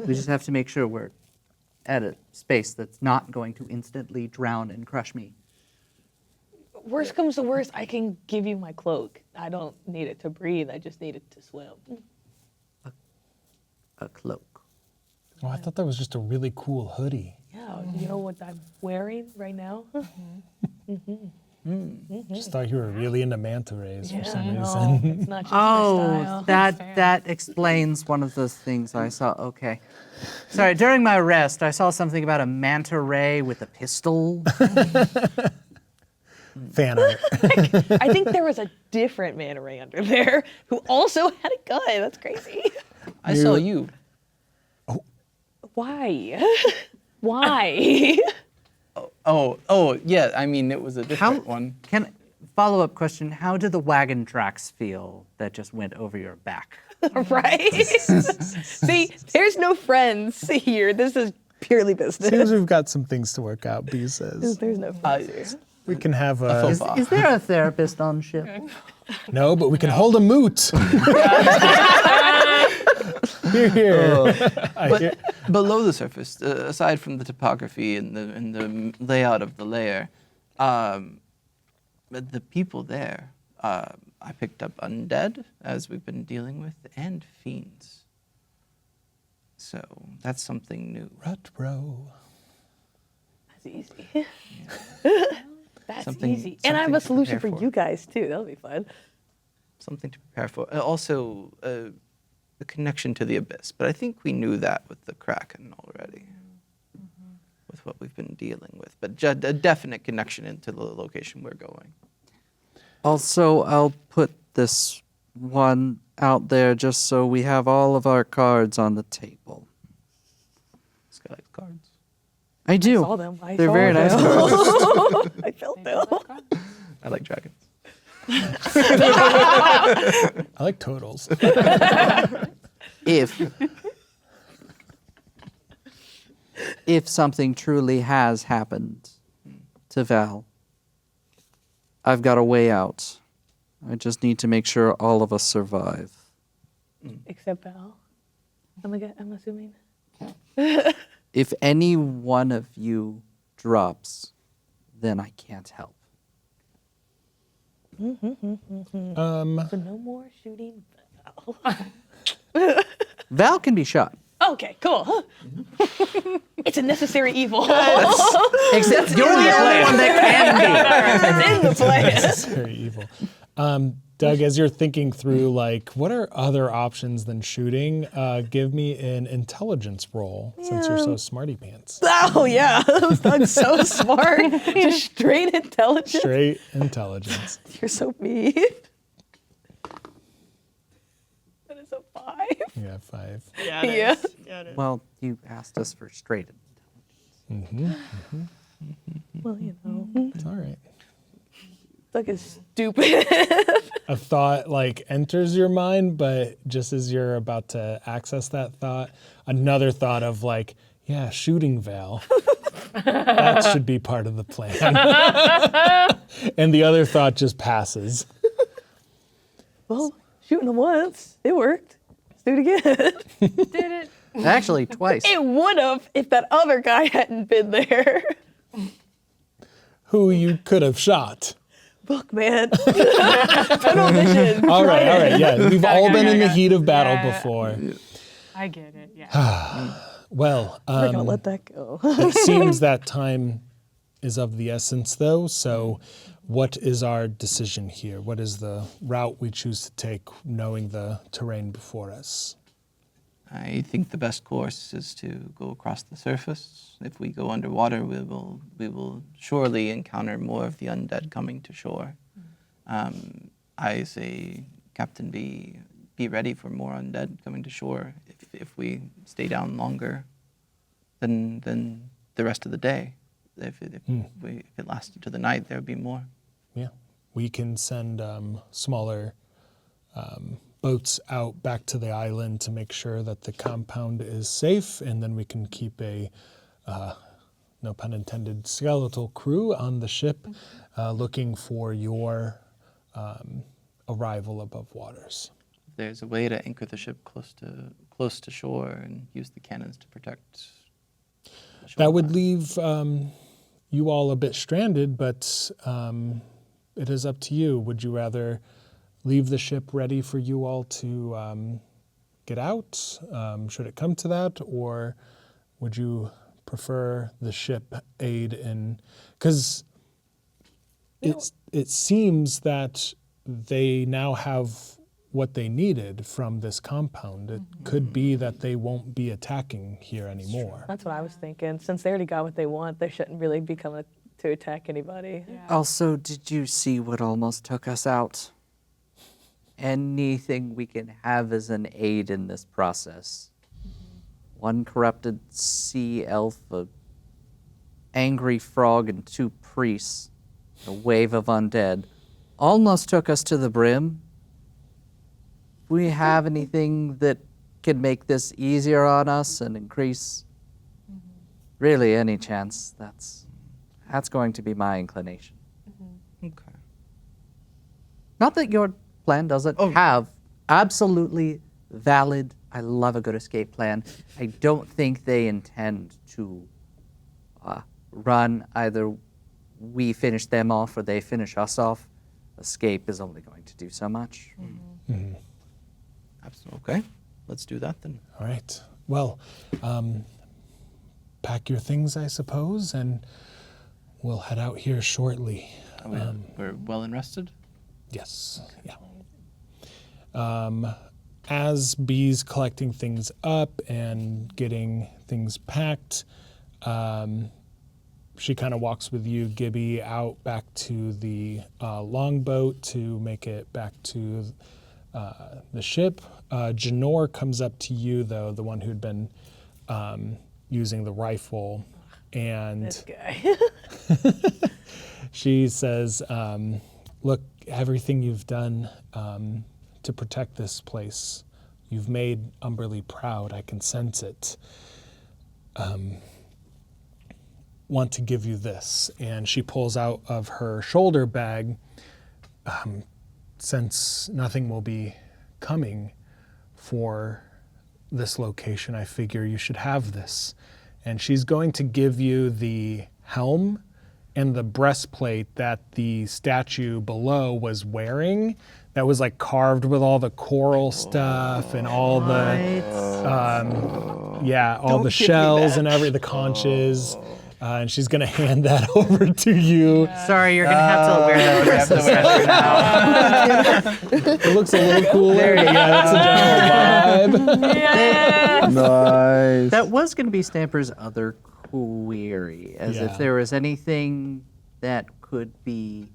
[SPEAKER 6] We just have to make sure we're at a space that's not going to instantly drown and crush me.
[SPEAKER 4] Worst comes to worst, I can give you my cloak. I don't need it to breathe. I just need it to swim.
[SPEAKER 6] A cloak.
[SPEAKER 1] Oh, I thought that was just a really cool hoodie.
[SPEAKER 4] Yeah, you know what I'm wearing right now?
[SPEAKER 1] Just thought you were really into manta rays for some
[SPEAKER 4] No,
[SPEAKER 1] reason.
[SPEAKER 4] it's not just my style.
[SPEAKER 6] that explains one of those things I saw. Okay. Sorry, during my rest, I saw something about a manta ray with a pistol.
[SPEAKER 1] Fan art.
[SPEAKER 4] I think there was a different manta ray under there who also had a gun. That's crazy.
[SPEAKER 2] I saw you.
[SPEAKER 4] Why? Why?
[SPEAKER 2] Oh, yeah. I mean, it was a different one.
[SPEAKER 6] Follow-up question, how do the wagon tracks feel that just went over your back?
[SPEAKER 4] Right? See, there's no friends here. This is purely business.
[SPEAKER 1] Seems we've got some things to work out, B says.
[SPEAKER 4] There's no friends here.
[SPEAKER 1] We can have
[SPEAKER 6] Is there a therapist on ship?
[SPEAKER 1] no, but we can hold a moot. Here.
[SPEAKER 2] But below the surface, aside from the topography and the layout of the layer, but the people there, I picked up undead, as we've been dealing with, and fiends. So that's something new.
[SPEAKER 1] Rutro.
[SPEAKER 4] That's easy. That's
[SPEAKER 2] Something-
[SPEAKER 4] easy. And I have
[SPEAKER 2] something
[SPEAKER 4] a
[SPEAKER 2] to
[SPEAKER 4] solution
[SPEAKER 2] prepare
[SPEAKER 4] for
[SPEAKER 2] for.
[SPEAKER 4] you guys, too. That'll be fun.
[SPEAKER 2] Something to prepare for. Also, a connection to the abyss, but I think we knew that with the Kraken already, with what we've been dealing with. But a definite connection into the location we're going.
[SPEAKER 6] Also, I'll put this one out there just so we have all of our cards on the table.
[SPEAKER 2] This guy likes cards.
[SPEAKER 6] I do.
[SPEAKER 4] saw them. I
[SPEAKER 6] They're
[SPEAKER 4] saw
[SPEAKER 6] very nice
[SPEAKER 4] them.
[SPEAKER 6] cards.
[SPEAKER 4] I felt them.
[SPEAKER 2] I like dragons.
[SPEAKER 1] I like totals.
[SPEAKER 6] If something truly has happened to Val, I've got a way out. I just need to make sure all of us survive.
[SPEAKER 4] Except Val. I'm assuming.
[SPEAKER 6] If any one of you drops, then I can't help.
[SPEAKER 4] So no more shooting Val.
[SPEAKER 6] Val can be shot.
[SPEAKER 4] Okay, cool. It's a necessary evil.
[SPEAKER 6] Except you're the only one that can be.
[SPEAKER 4] It's in the plan.
[SPEAKER 1] It's very evil. Doug, as you're thinking through, like, what are other options than shooting? Give me an intelligence roll, since you're so smarty pants.
[SPEAKER 4] Oh yeah, Doug's so smart. Just straight intelligence.
[SPEAKER 1] Straight intelligence.
[SPEAKER 4] You're so mean. That is a 5.
[SPEAKER 1] Yeah, 5.
[SPEAKER 3] Yeah. It
[SPEAKER 4] Yeah.
[SPEAKER 3] is. Yeah. It is.
[SPEAKER 6] Well, you asked us for straight.
[SPEAKER 4] Well, you know,
[SPEAKER 1] It's all right.
[SPEAKER 4] Doug is stupid.
[SPEAKER 1] A thought like enters your mind, but just as you're about to access that thought, another thought of like, yeah, shooting Val. That should be part of the plan. And the other thought just passes.
[SPEAKER 4] Well, shooting him once, it worked. Let's do it again.
[SPEAKER 5] Did it?
[SPEAKER 6] Actually, twice.
[SPEAKER 4] It would have if that other guy hadn't been there.
[SPEAKER 1] Who you could have shot.
[SPEAKER 4] Look, man. Tunnel vision.
[SPEAKER 1] All right, yeah. We've all been in the
[SPEAKER 5] okay.
[SPEAKER 1] heat of battle
[SPEAKER 5] Yeah.
[SPEAKER 1] before.
[SPEAKER 5] I get it. Yeah.
[SPEAKER 1] Well,
[SPEAKER 4] We're gonna let that go.
[SPEAKER 1] it seems that time is of the essence, though. So, what is our decision here? What is the route we choose to take, knowing the terrain before us?
[SPEAKER 2] I think the best course is to go across the surface. If we go underwater, we will surely encounter more of the undead coming to shore. I say, Captain B, be ready for more undead coming to shore if we stay down longer than the rest of the day. If it lasted to the night, there would be more.
[SPEAKER 1] Yeah, we can send smaller boats out back to the island to make sure that the compound is safe, and then we can keep a, no pun intended, skeletal crew on the ship looking for your arrival above waters.
[SPEAKER 2] There's a way to anchor the ship close to shore and use the cannons to protect the
[SPEAKER 1] That would
[SPEAKER 2] shoreline.
[SPEAKER 1] leave you all a bit stranded, but it is up to you. Would you rather leave the ship ready for you all to get out, should it come to that, or would you prefer the ship aid in? Because it seems that they now have what they needed from this compound. It could be that they won't be attacking here anymore.
[SPEAKER 4] That's what I was thinking. Since they already got what they want, they shouldn't really be coming to attack anybody.
[SPEAKER 6] Also, did you see what almost took us out? Anything we can have as an aid in this process. One corrupted sea elf, a angry frog, and 2 priests, a wave of undead, almost took us to the brim. If we have anything that can make this easier on us and increase really any chance, that's going to be my inclination.
[SPEAKER 2] Okay.
[SPEAKER 6] Not that your plan doesn't have absolutely valid, I love a good escape plan. I don't think they intend to run. Either we finish them off or they finish us off. Escape is only going to do so much.
[SPEAKER 2] Absolutely. Okay. Let's do that then.
[SPEAKER 1] All right. Well, pack your things, I suppose, and we'll head out here shortly.
[SPEAKER 2] We're well and rested.
[SPEAKER 1] Yes. Yeah. as Bee's collecting things up and getting things packed, she kind of walks with you, Gibby, out back to the longboat to make it back to the ship. Janor comes up to you, though, the one who'd been using the rifle, and
[SPEAKER 4] This guy.
[SPEAKER 1] she says, look, everything you've done to protect this place, you've made Umberlee proud. I can sense it. Want to give you this. And she pulls out of her shoulder bag, since nothing will be coming for this location, I figure you should have this. And she's going to give you the helm and the breastplate that the statue below was wearing, that was like carved with all the coral stuff and all the all the shells and the conches. And she's gonna hand that over to you.
[SPEAKER 6] Sorry, you're gonna have to wear that the rest of the session now.
[SPEAKER 1] It looks a little cooler. Yeah, that's the general vibe.
[SPEAKER 7] Nice.
[SPEAKER 6] That was gonna be Stamper's other query, as
[SPEAKER 1] Yeah.
[SPEAKER 6] if there was anything that could be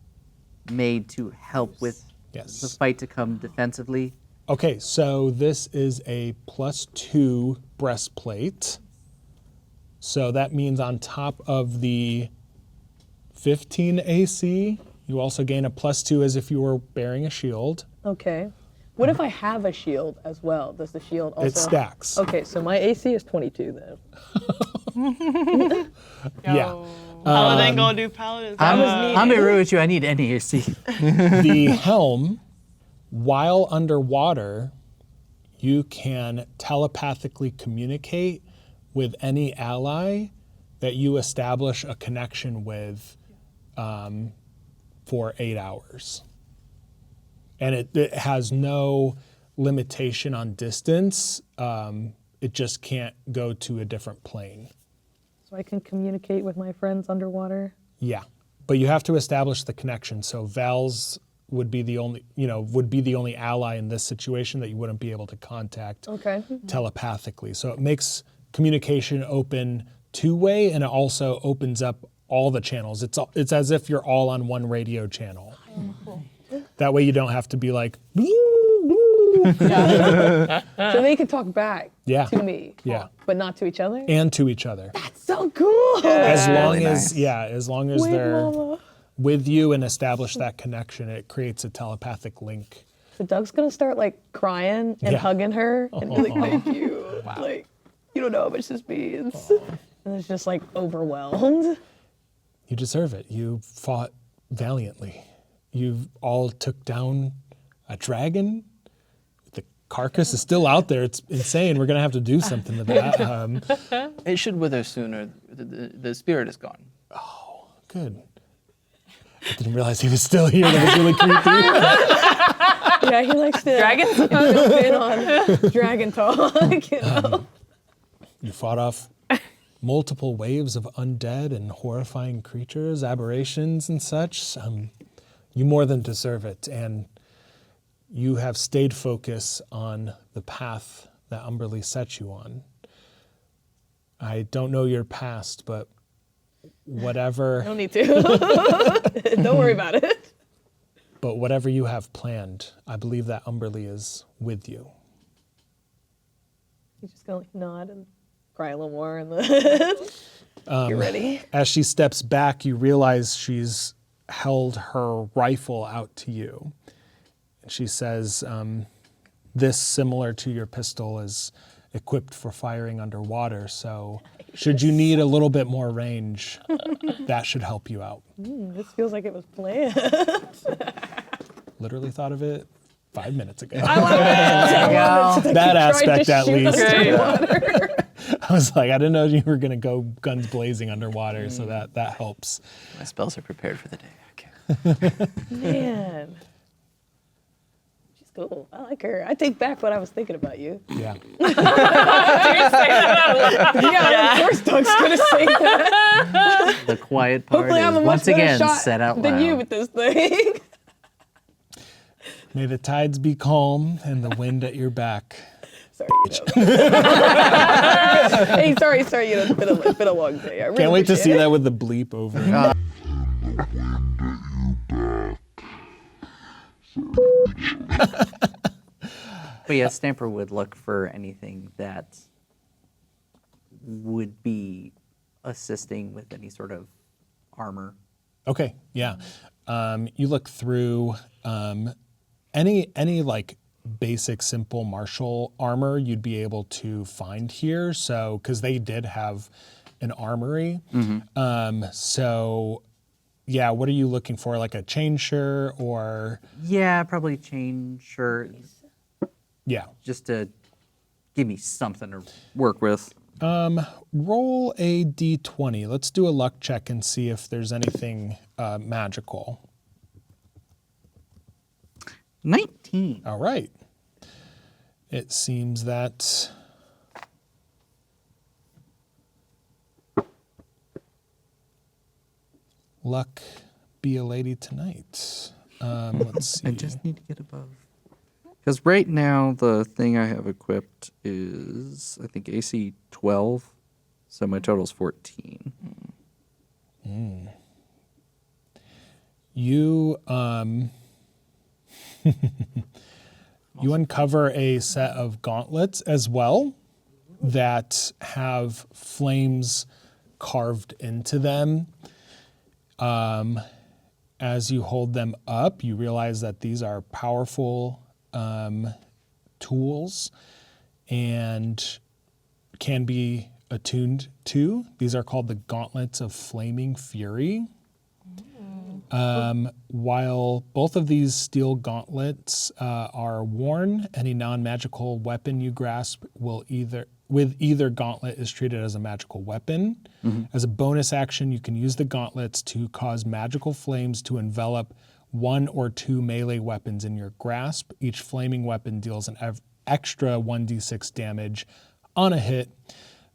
[SPEAKER 6] made to help with
[SPEAKER 1] Yes.
[SPEAKER 6] the fight to come defensively.
[SPEAKER 1] Okay, so this is a +2 breastplate. So that means on top of the 15 AC, you also gain a +2 as if you were bearing a shield.
[SPEAKER 4] Okay. What if I have a shield as well? Does the shield also?
[SPEAKER 1] It stacks.
[SPEAKER 4] Okay, so my AC is 22 then.
[SPEAKER 1] Yeah.
[SPEAKER 3] Paladin gonna do paladin.
[SPEAKER 6] I'm agree with you. I need any AC.
[SPEAKER 1] The helm, while underwater, you can telepathically communicate with any ally that you establish a connection with for 8 hours. And it has no limitation on distance. It just can't go to a different plane.
[SPEAKER 4] So I can communicate with my friends underwater.
[SPEAKER 1] Yeah, but you have to establish the connection. So Val's would be the only ally in this situation that you wouldn't be able to contact
[SPEAKER 4] Okay.
[SPEAKER 1] telepathically. So it makes communication open two-way, and it also opens up all the channels. It's as if you're all on one radio channel. That way you don't have to be like,
[SPEAKER 4] So they can talk back
[SPEAKER 1] Yeah.
[SPEAKER 4] to me.
[SPEAKER 1] Yeah.
[SPEAKER 4] But not to each other?
[SPEAKER 1] and to each other.
[SPEAKER 4] So cool.
[SPEAKER 1] As long
[SPEAKER 2] really
[SPEAKER 1] as
[SPEAKER 2] nice.
[SPEAKER 1] as long as
[SPEAKER 4] Wait,
[SPEAKER 1] they're
[SPEAKER 4] Mama.
[SPEAKER 1] with you and establish that connection, it creates a telepathic link.
[SPEAKER 4] So Doug's gonna start like crying and
[SPEAKER 1] Yeah.
[SPEAKER 4] hugging her and be like, thank you. Like, you don't know how much this means. And it's just like overwhelmed.
[SPEAKER 1] You deserve it. You fought valiantly. You all took down a dragon. The carcass is still out there. It's insane. We're gonna have to do something to that.
[SPEAKER 2] It should wither sooner. The spirit is gone.
[SPEAKER 1] Good. I didn't realize he was still here. That was really creepy.
[SPEAKER 4] Yeah, he likes to
[SPEAKER 5] Dragons?
[SPEAKER 4] jump in on dragon talk. You know?
[SPEAKER 1] You fought off multiple waves of undead and horrifying creatures, aberrations and such. You more than deserve it, and you have stayed focused on the path that Umberlee set you on. I don't know your past, but whatever
[SPEAKER 4] Don't need to. Don't worry about it.
[SPEAKER 1] but whatever you have planned, I believe that Umberlee is with you.
[SPEAKER 4] He's just gonna like nod and cry a little more and then get ready.
[SPEAKER 1] As she steps back, you realize she's held her rifle out to you. And she says, this, similar to your pistol, is equipped for firing underwater. So should you need a little bit more range, that should help you out.
[SPEAKER 4] This feels like it was planned.
[SPEAKER 1] Literally thought of it 5 minutes ago.
[SPEAKER 6] That
[SPEAKER 1] aspect, at least.
[SPEAKER 5] Great.
[SPEAKER 1] I was like, I didn't know you were going to go guns blazing underwater, so that helps.
[SPEAKER 2] My spells are prepared for the day. Okay.
[SPEAKER 4] Man. She's cool. I like her. I take back what I was thinking about you.
[SPEAKER 1] Yeah.
[SPEAKER 4] Yeah, of course Doug's gonna say that.
[SPEAKER 6] The quiet part
[SPEAKER 4] Hopefully
[SPEAKER 6] is
[SPEAKER 4] I'm a much
[SPEAKER 6] once
[SPEAKER 4] better
[SPEAKER 6] again
[SPEAKER 4] shot
[SPEAKER 6] said out
[SPEAKER 4] than you
[SPEAKER 6] loud.
[SPEAKER 4] with this thing.
[SPEAKER 1] May the tides be calm and the wind at your back.
[SPEAKER 4] Sorry, hey, sorry. It's been a long day. I really
[SPEAKER 1] Can't wait to see
[SPEAKER 4] appreciate
[SPEAKER 1] that with the bleep over it.
[SPEAKER 6] But yeah, Stamper would look for anything that would be assisting with any sort of armor.
[SPEAKER 1] Okay, yeah. You look through any like basic simple martial armor you'd be able to find here. So, because they did have an armory. So, yeah, what are you looking for? Like a chain shirt or
[SPEAKER 6] Yeah, probably chain shirt,
[SPEAKER 1] yeah.
[SPEAKER 6] just to give me something to work with.
[SPEAKER 1] Roll a d20. Let's do a luck check and see if there's anything magical.
[SPEAKER 6] 19.
[SPEAKER 1] All right. It seems that luck be a lady tonight. Let's see.
[SPEAKER 6] I just need to get above. Because right now, the thing I have equipped is, I think, AC 12. So my total's 14.
[SPEAKER 1] You you uncover a set of gauntlets as well that have flames carved into them. As you hold them up, you realize that these are powerful tools and can be attuned to. These are called the Gauntlets of Flaming Fury. While both of these steel gauntlets are worn, any non-magical weapon you grasp with either gauntlet is treated as a magical weapon. As a bonus action, you can use the gauntlets to cause magical flames to envelop one or two melee weapons in your grasp. Each flaming weapon deals an extra 1d6 damage on a hit.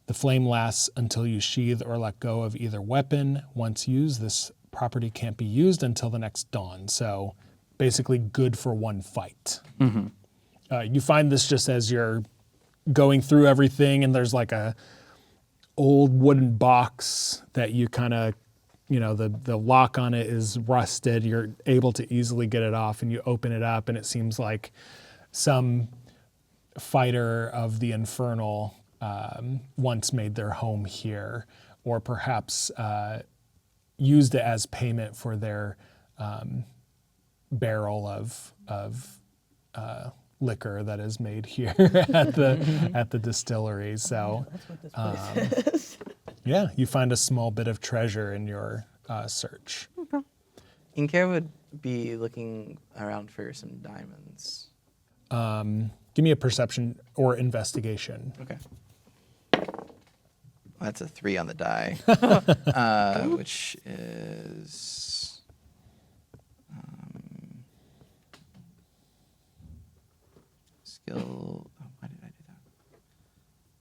[SPEAKER 1] The flame lasts until you sheath or let go of either weapon. Once used, this property can't be used until the next dawn. So basically good for one fight. You find this just as you're going through everything, and there's like a old wooden box that you kind of, the lock on it is rusted. You're able to easily get it off, and you open it up, and it seems like some fighter of the Infernal once made their home here, or perhaps used it as payment for their barrel of liquor that is made here at the distillery. So, yeah, you find a small bit of treasure in your search.
[SPEAKER 2] Inker would be looking around for some diamonds.
[SPEAKER 1] Give me a perception or investigation.
[SPEAKER 2] Okay. That's a 3 on the die, which is skill. Oh, why did I do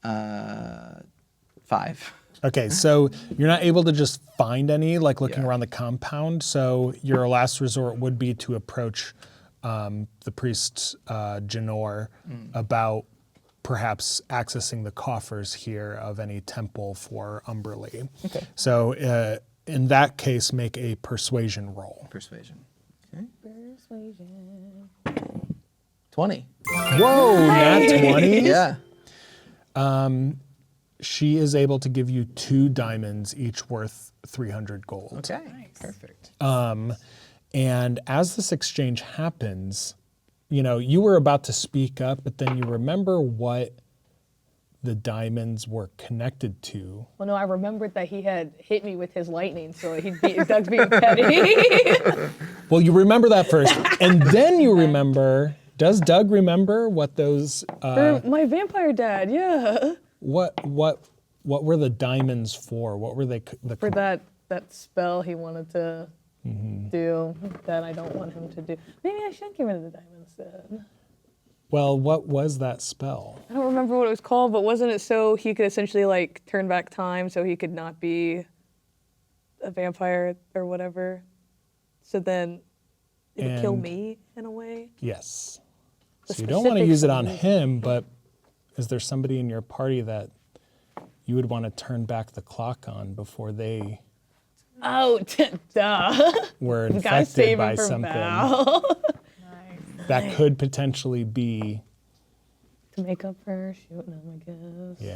[SPEAKER 2] that? 5.
[SPEAKER 1] Okay, so you're not able to just find any, like looking
[SPEAKER 2] Yeah.
[SPEAKER 1] around the compound. So your last resort would be to approach the priest Janor about perhaps accessing the coffers here of any temple for Umberlee.
[SPEAKER 2] Okay.
[SPEAKER 1] So in that case, make a persuasion roll.
[SPEAKER 2] Persuasion. Okay. 20.
[SPEAKER 1] Whoa, nat 20?
[SPEAKER 2] Yeah.
[SPEAKER 1] She is able to give you 2 diamonds, each worth 300 gold.
[SPEAKER 2] Okay. Perfect.
[SPEAKER 1] And as this exchange happens, you were about to speak up, but then you remember what the diamonds were connected to.
[SPEAKER 4] Well, no, I remembered that he had hit me with his lightning, so Doug's being petty.
[SPEAKER 1] Well, you remember that first, and then you remember. Does Doug remember what those?
[SPEAKER 4] For my vampire dad, yeah.
[SPEAKER 1] What were the diamonds for? What were they?
[SPEAKER 4] For that spell he wanted to do that I don't want him to do. Maybe I should get rid of the diamonds then.
[SPEAKER 1] Well, what was that spell?
[SPEAKER 4] I don't remember what it was called, but wasn't it so he could essentially like turn back time so he could not be a vampire or whatever? So then it would kill
[SPEAKER 1] And-
[SPEAKER 4] me in a way.
[SPEAKER 1] Yes.
[SPEAKER 4] The
[SPEAKER 1] So you don't want to
[SPEAKER 4] specifics
[SPEAKER 1] use it
[SPEAKER 4] of
[SPEAKER 1] on
[SPEAKER 4] the music.
[SPEAKER 1] him, but is there somebody in your party that you would want to turn back the clock on before they
[SPEAKER 4] Oh, duh.
[SPEAKER 1] were
[SPEAKER 4] You gotta
[SPEAKER 1] infected
[SPEAKER 4] save
[SPEAKER 1] by
[SPEAKER 4] him for
[SPEAKER 1] something
[SPEAKER 4] Val.
[SPEAKER 5] Nice.
[SPEAKER 1] that could potentially be,
[SPEAKER 4] To make up for her shooting him, I guess.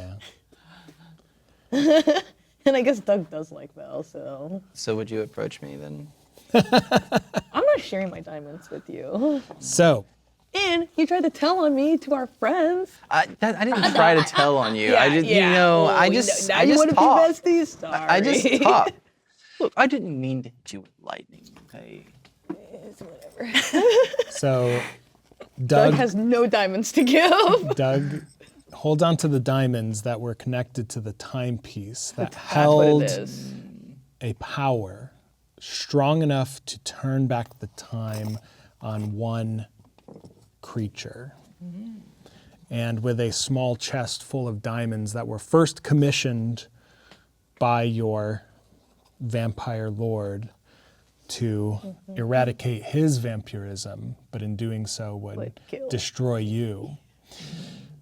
[SPEAKER 1] yeah.
[SPEAKER 4] And I guess Doug does like Val, so
[SPEAKER 2] So would you approach me then?
[SPEAKER 4] I'm not sharing my diamonds with you.
[SPEAKER 1] So,
[SPEAKER 4] And you tried to tell on me to our friends.
[SPEAKER 2] I didn't try to tell on you. I just,
[SPEAKER 4] Oh,
[SPEAKER 2] I
[SPEAKER 4] you
[SPEAKER 2] just,
[SPEAKER 4] know, now
[SPEAKER 2] I
[SPEAKER 4] you
[SPEAKER 2] just
[SPEAKER 4] want to
[SPEAKER 2] talked.
[SPEAKER 4] be besties? Sorry.
[SPEAKER 2] I just talked. Look, I didn't mean to hit you with lightning. Okay.
[SPEAKER 4] It's whatever.
[SPEAKER 1] so
[SPEAKER 4] Doug
[SPEAKER 1] Doug,
[SPEAKER 4] has no diamonds to give.
[SPEAKER 1] Doug, hold on to the diamonds that were connected to the timepiece that
[SPEAKER 4] That's what
[SPEAKER 1] held
[SPEAKER 4] it is.
[SPEAKER 1] a power strong enough to turn back the time on one creature. And with a small chest full of diamonds that were first commissioned by your vampire lord to eradicate his vampirism, but in doing so would
[SPEAKER 4] Would kill.
[SPEAKER 1] destroy you,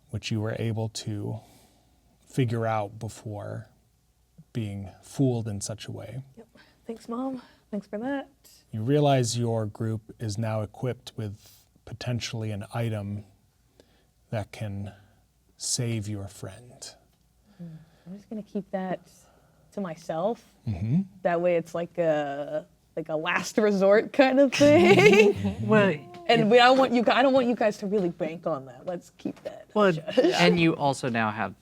[SPEAKER 1] which you were able to figure out before being fooled in such a way.
[SPEAKER 4] Thanks, Mom. Thanks for that.
[SPEAKER 1] You realize your group is now equipped with potentially an item that can save your friend.
[SPEAKER 4] I'm just gonna keep that to myself. That way, it's like a last resort kind of thing.
[SPEAKER 6] Well,
[SPEAKER 4] And I don't want you guys to really bank on that. Let's keep that.
[SPEAKER 6] well, and you also now have,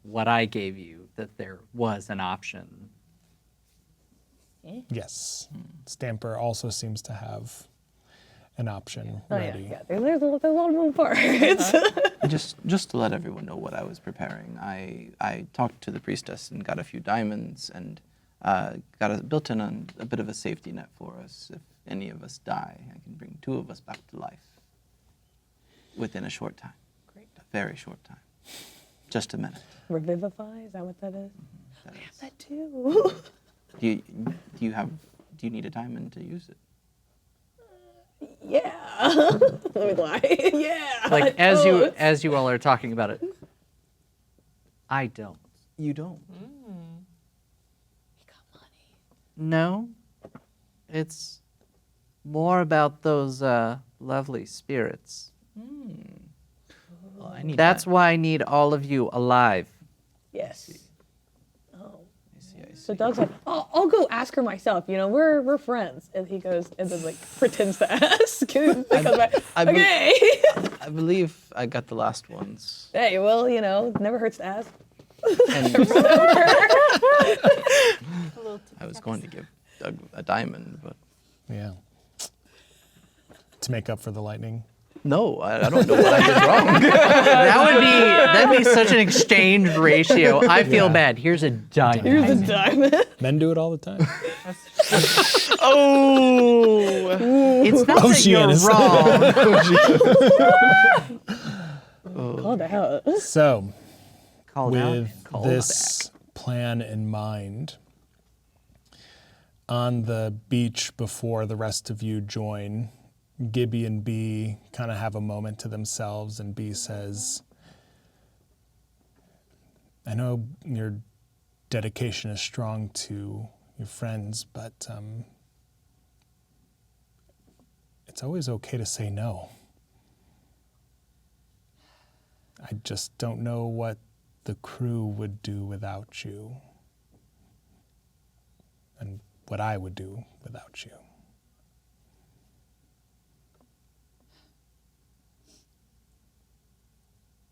[SPEAKER 6] what I gave you, that there was an option.
[SPEAKER 1] Yes. Stamper also seems to have an option
[SPEAKER 4] Oh
[SPEAKER 1] ready.
[SPEAKER 4] yeah. There's a lot of moving parts.
[SPEAKER 2] Just to let everyone know what I was preparing, I talked to the priestess and got a few diamonds and built in a bit of a safety net for us. If any of us die, I can bring 2 of us back to life within a short time.
[SPEAKER 4] Great.
[SPEAKER 2] A very short time. Just a minute.
[SPEAKER 4] Revivify, is that what that is?
[SPEAKER 2] That is-
[SPEAKER 4] That too.
[SPEAKER 2] Do you need a diamond to use it?
[SPEAKER 4] Yeah. Let me lie. Yeah.
[SPEAKER 6] Like as you all are talking about it, I don't.
[SPEAKER 2] You don't.
[SPEAKER 6] No, it's more about those lovely spirits.
[SPEAKER 2] Well, I need
[SPEAKER 6] That's
[SPEAKER 2] that.
[SPEAKER 6] why I need all of you alive.
[SPEAKER 4] Yes.
[SPEAKER 2] I see.
[SPEAKER 4] So Doug's like, oh, I'll go ask her myself. We're friends. And he goes and then like pretends to ask. And he comes back,
[SPEAKER 2] I be-
[SPEAKER 4] okay.
[SPEAKER 2] I believe I got the last ones.
[SPEAKER 4] Hey, well, never hurts to ask.
[SPEAKER 2] And I was going to give Doug a diamond, but
[SPEAKER 1] Yeah. To make up for the lightning.
[SPEAKER 2] no, I don't know what I did wrong.
[SPEAKER 6] That'd be such an exchange ratio. I feel bad. Here's a diamond.
[SPEAKER 4] Here's a diamond.
[SPEAKER 1] Men do it all the time.
[SPEAKER 2] Oh,
[SPEAKER 6] It's not that you're
[SPEAKER 1] Oceanus.
[SPEAKER 6] wrong.
[SPEAKER 4] Called out.
[SPEAKER 1] So,
[SPEAKER 6] Called out
[SPEAKER 1] with
[SPEAKER 6] and called
[SPEAKER 1] this plan in mind, on the beach before the rest of you join, Gibby and B kind of have a moment to themselves, and B says, I know your dedication is strong to your friends, but it's always okay to say no. I just don't know what the crew would do without you, and what I would do without you.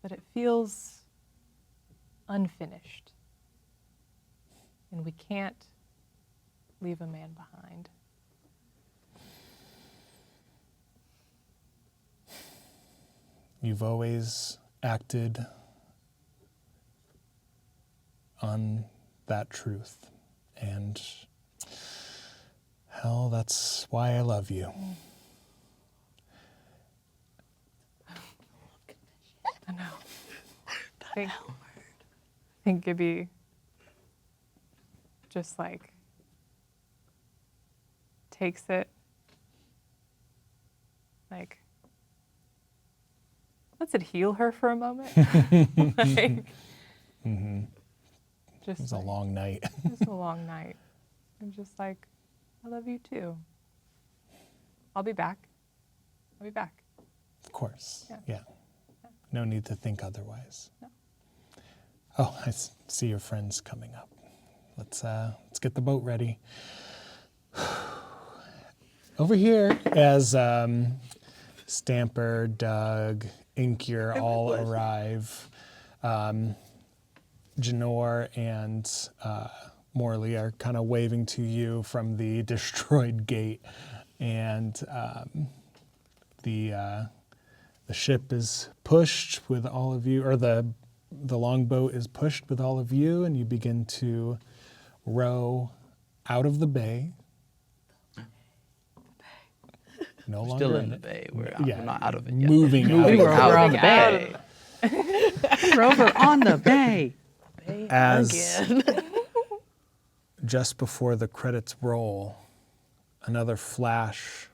[SPEAKER 5] But it feels unfinished. And we can't leave a man behind.
[SPEAKER 1] You've always acted on that truth, and hell, that's why I love you.
[SPEAKER 5] I know. I think Gibby just like takes it, like lets it heal her for a moment. Like, just
[SPEAKER 1] It was a
[SPEAKER 5] like,
[SPEAKER 1] long night.
[SPEAKER 5] It's a long night. I'm just like, I love you too. I'll be back. I'll be back.
[SPEAKER 1] Of course.
[SPEAKER 5] Yeah.
[SPEAKER 1] Yeah. No need to think otherwise.
[SPEAKER 5] No.
[SPEAKER 1] Oh, see your friends coming up. Let's get the boat ready. Over here, as Stamper, Doug, Inkier all arrive, Janor and Morley are kind of waving to you from the destroyed gate, and the ship is pushed with all of you, or the longboat is pushed with all of you, and you begin to row out of the bay. No longer
[SPEAKER 2] Still in the bay. We're not out of it yet.
[SPEAKER 1] Moving out
[SPEAKER 6] We
[SPEAKER 1] of
[SPEAKER 6] were
[SPEAKER 1] the
[SPEAKER 6] over on
[SPEAKER 4] Moving
[SPEAKER 6] the
[SPEAKER 4] out of
[SPEAKER 6] bay. We were over on the bay.
[SPEAKER 1] As
[SPEAKER 4] Again.
[SPEAKER 1] just before the credits roll, another flash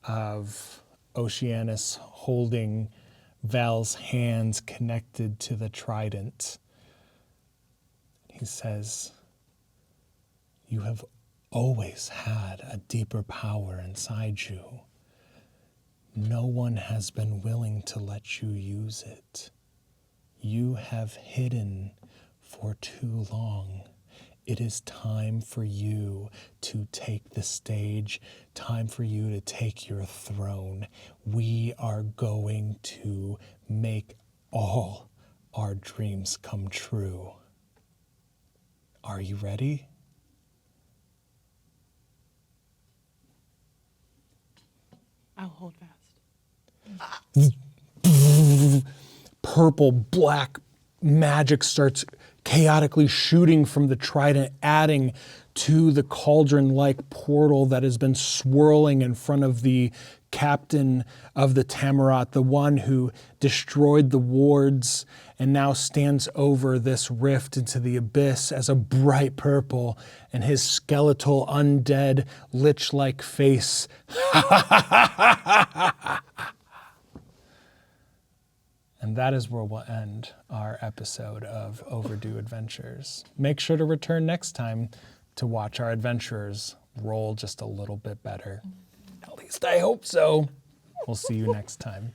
[SPEAKER 1] of Oceanus holding Val's hands connected to the trident. He says, "You have always had a deeper power inside you. No one has been willing to let you use it. You have hidden for too long. It is time for you to take the stage, time for you to take your throne. We are going to make all our dreams come true. Are you ready?"
[SPEAKER 3] I'll hold fast.
[SPEAKER 1] Purple, black magic starts chaotically shooting from the trident, adding to the cauldron-like portal that has been swirling in front of the captain of the Tamarat, the one who destroyed the wards and now stands over this rift into the abyss as a bright purple, and his skeletal, undead, lich-like face. And that is where we'll end our episode of Overdue Adventures. Make sure to return next time to watch our adventurers roll just a little bit better. At least I hope so. We'll see you next time.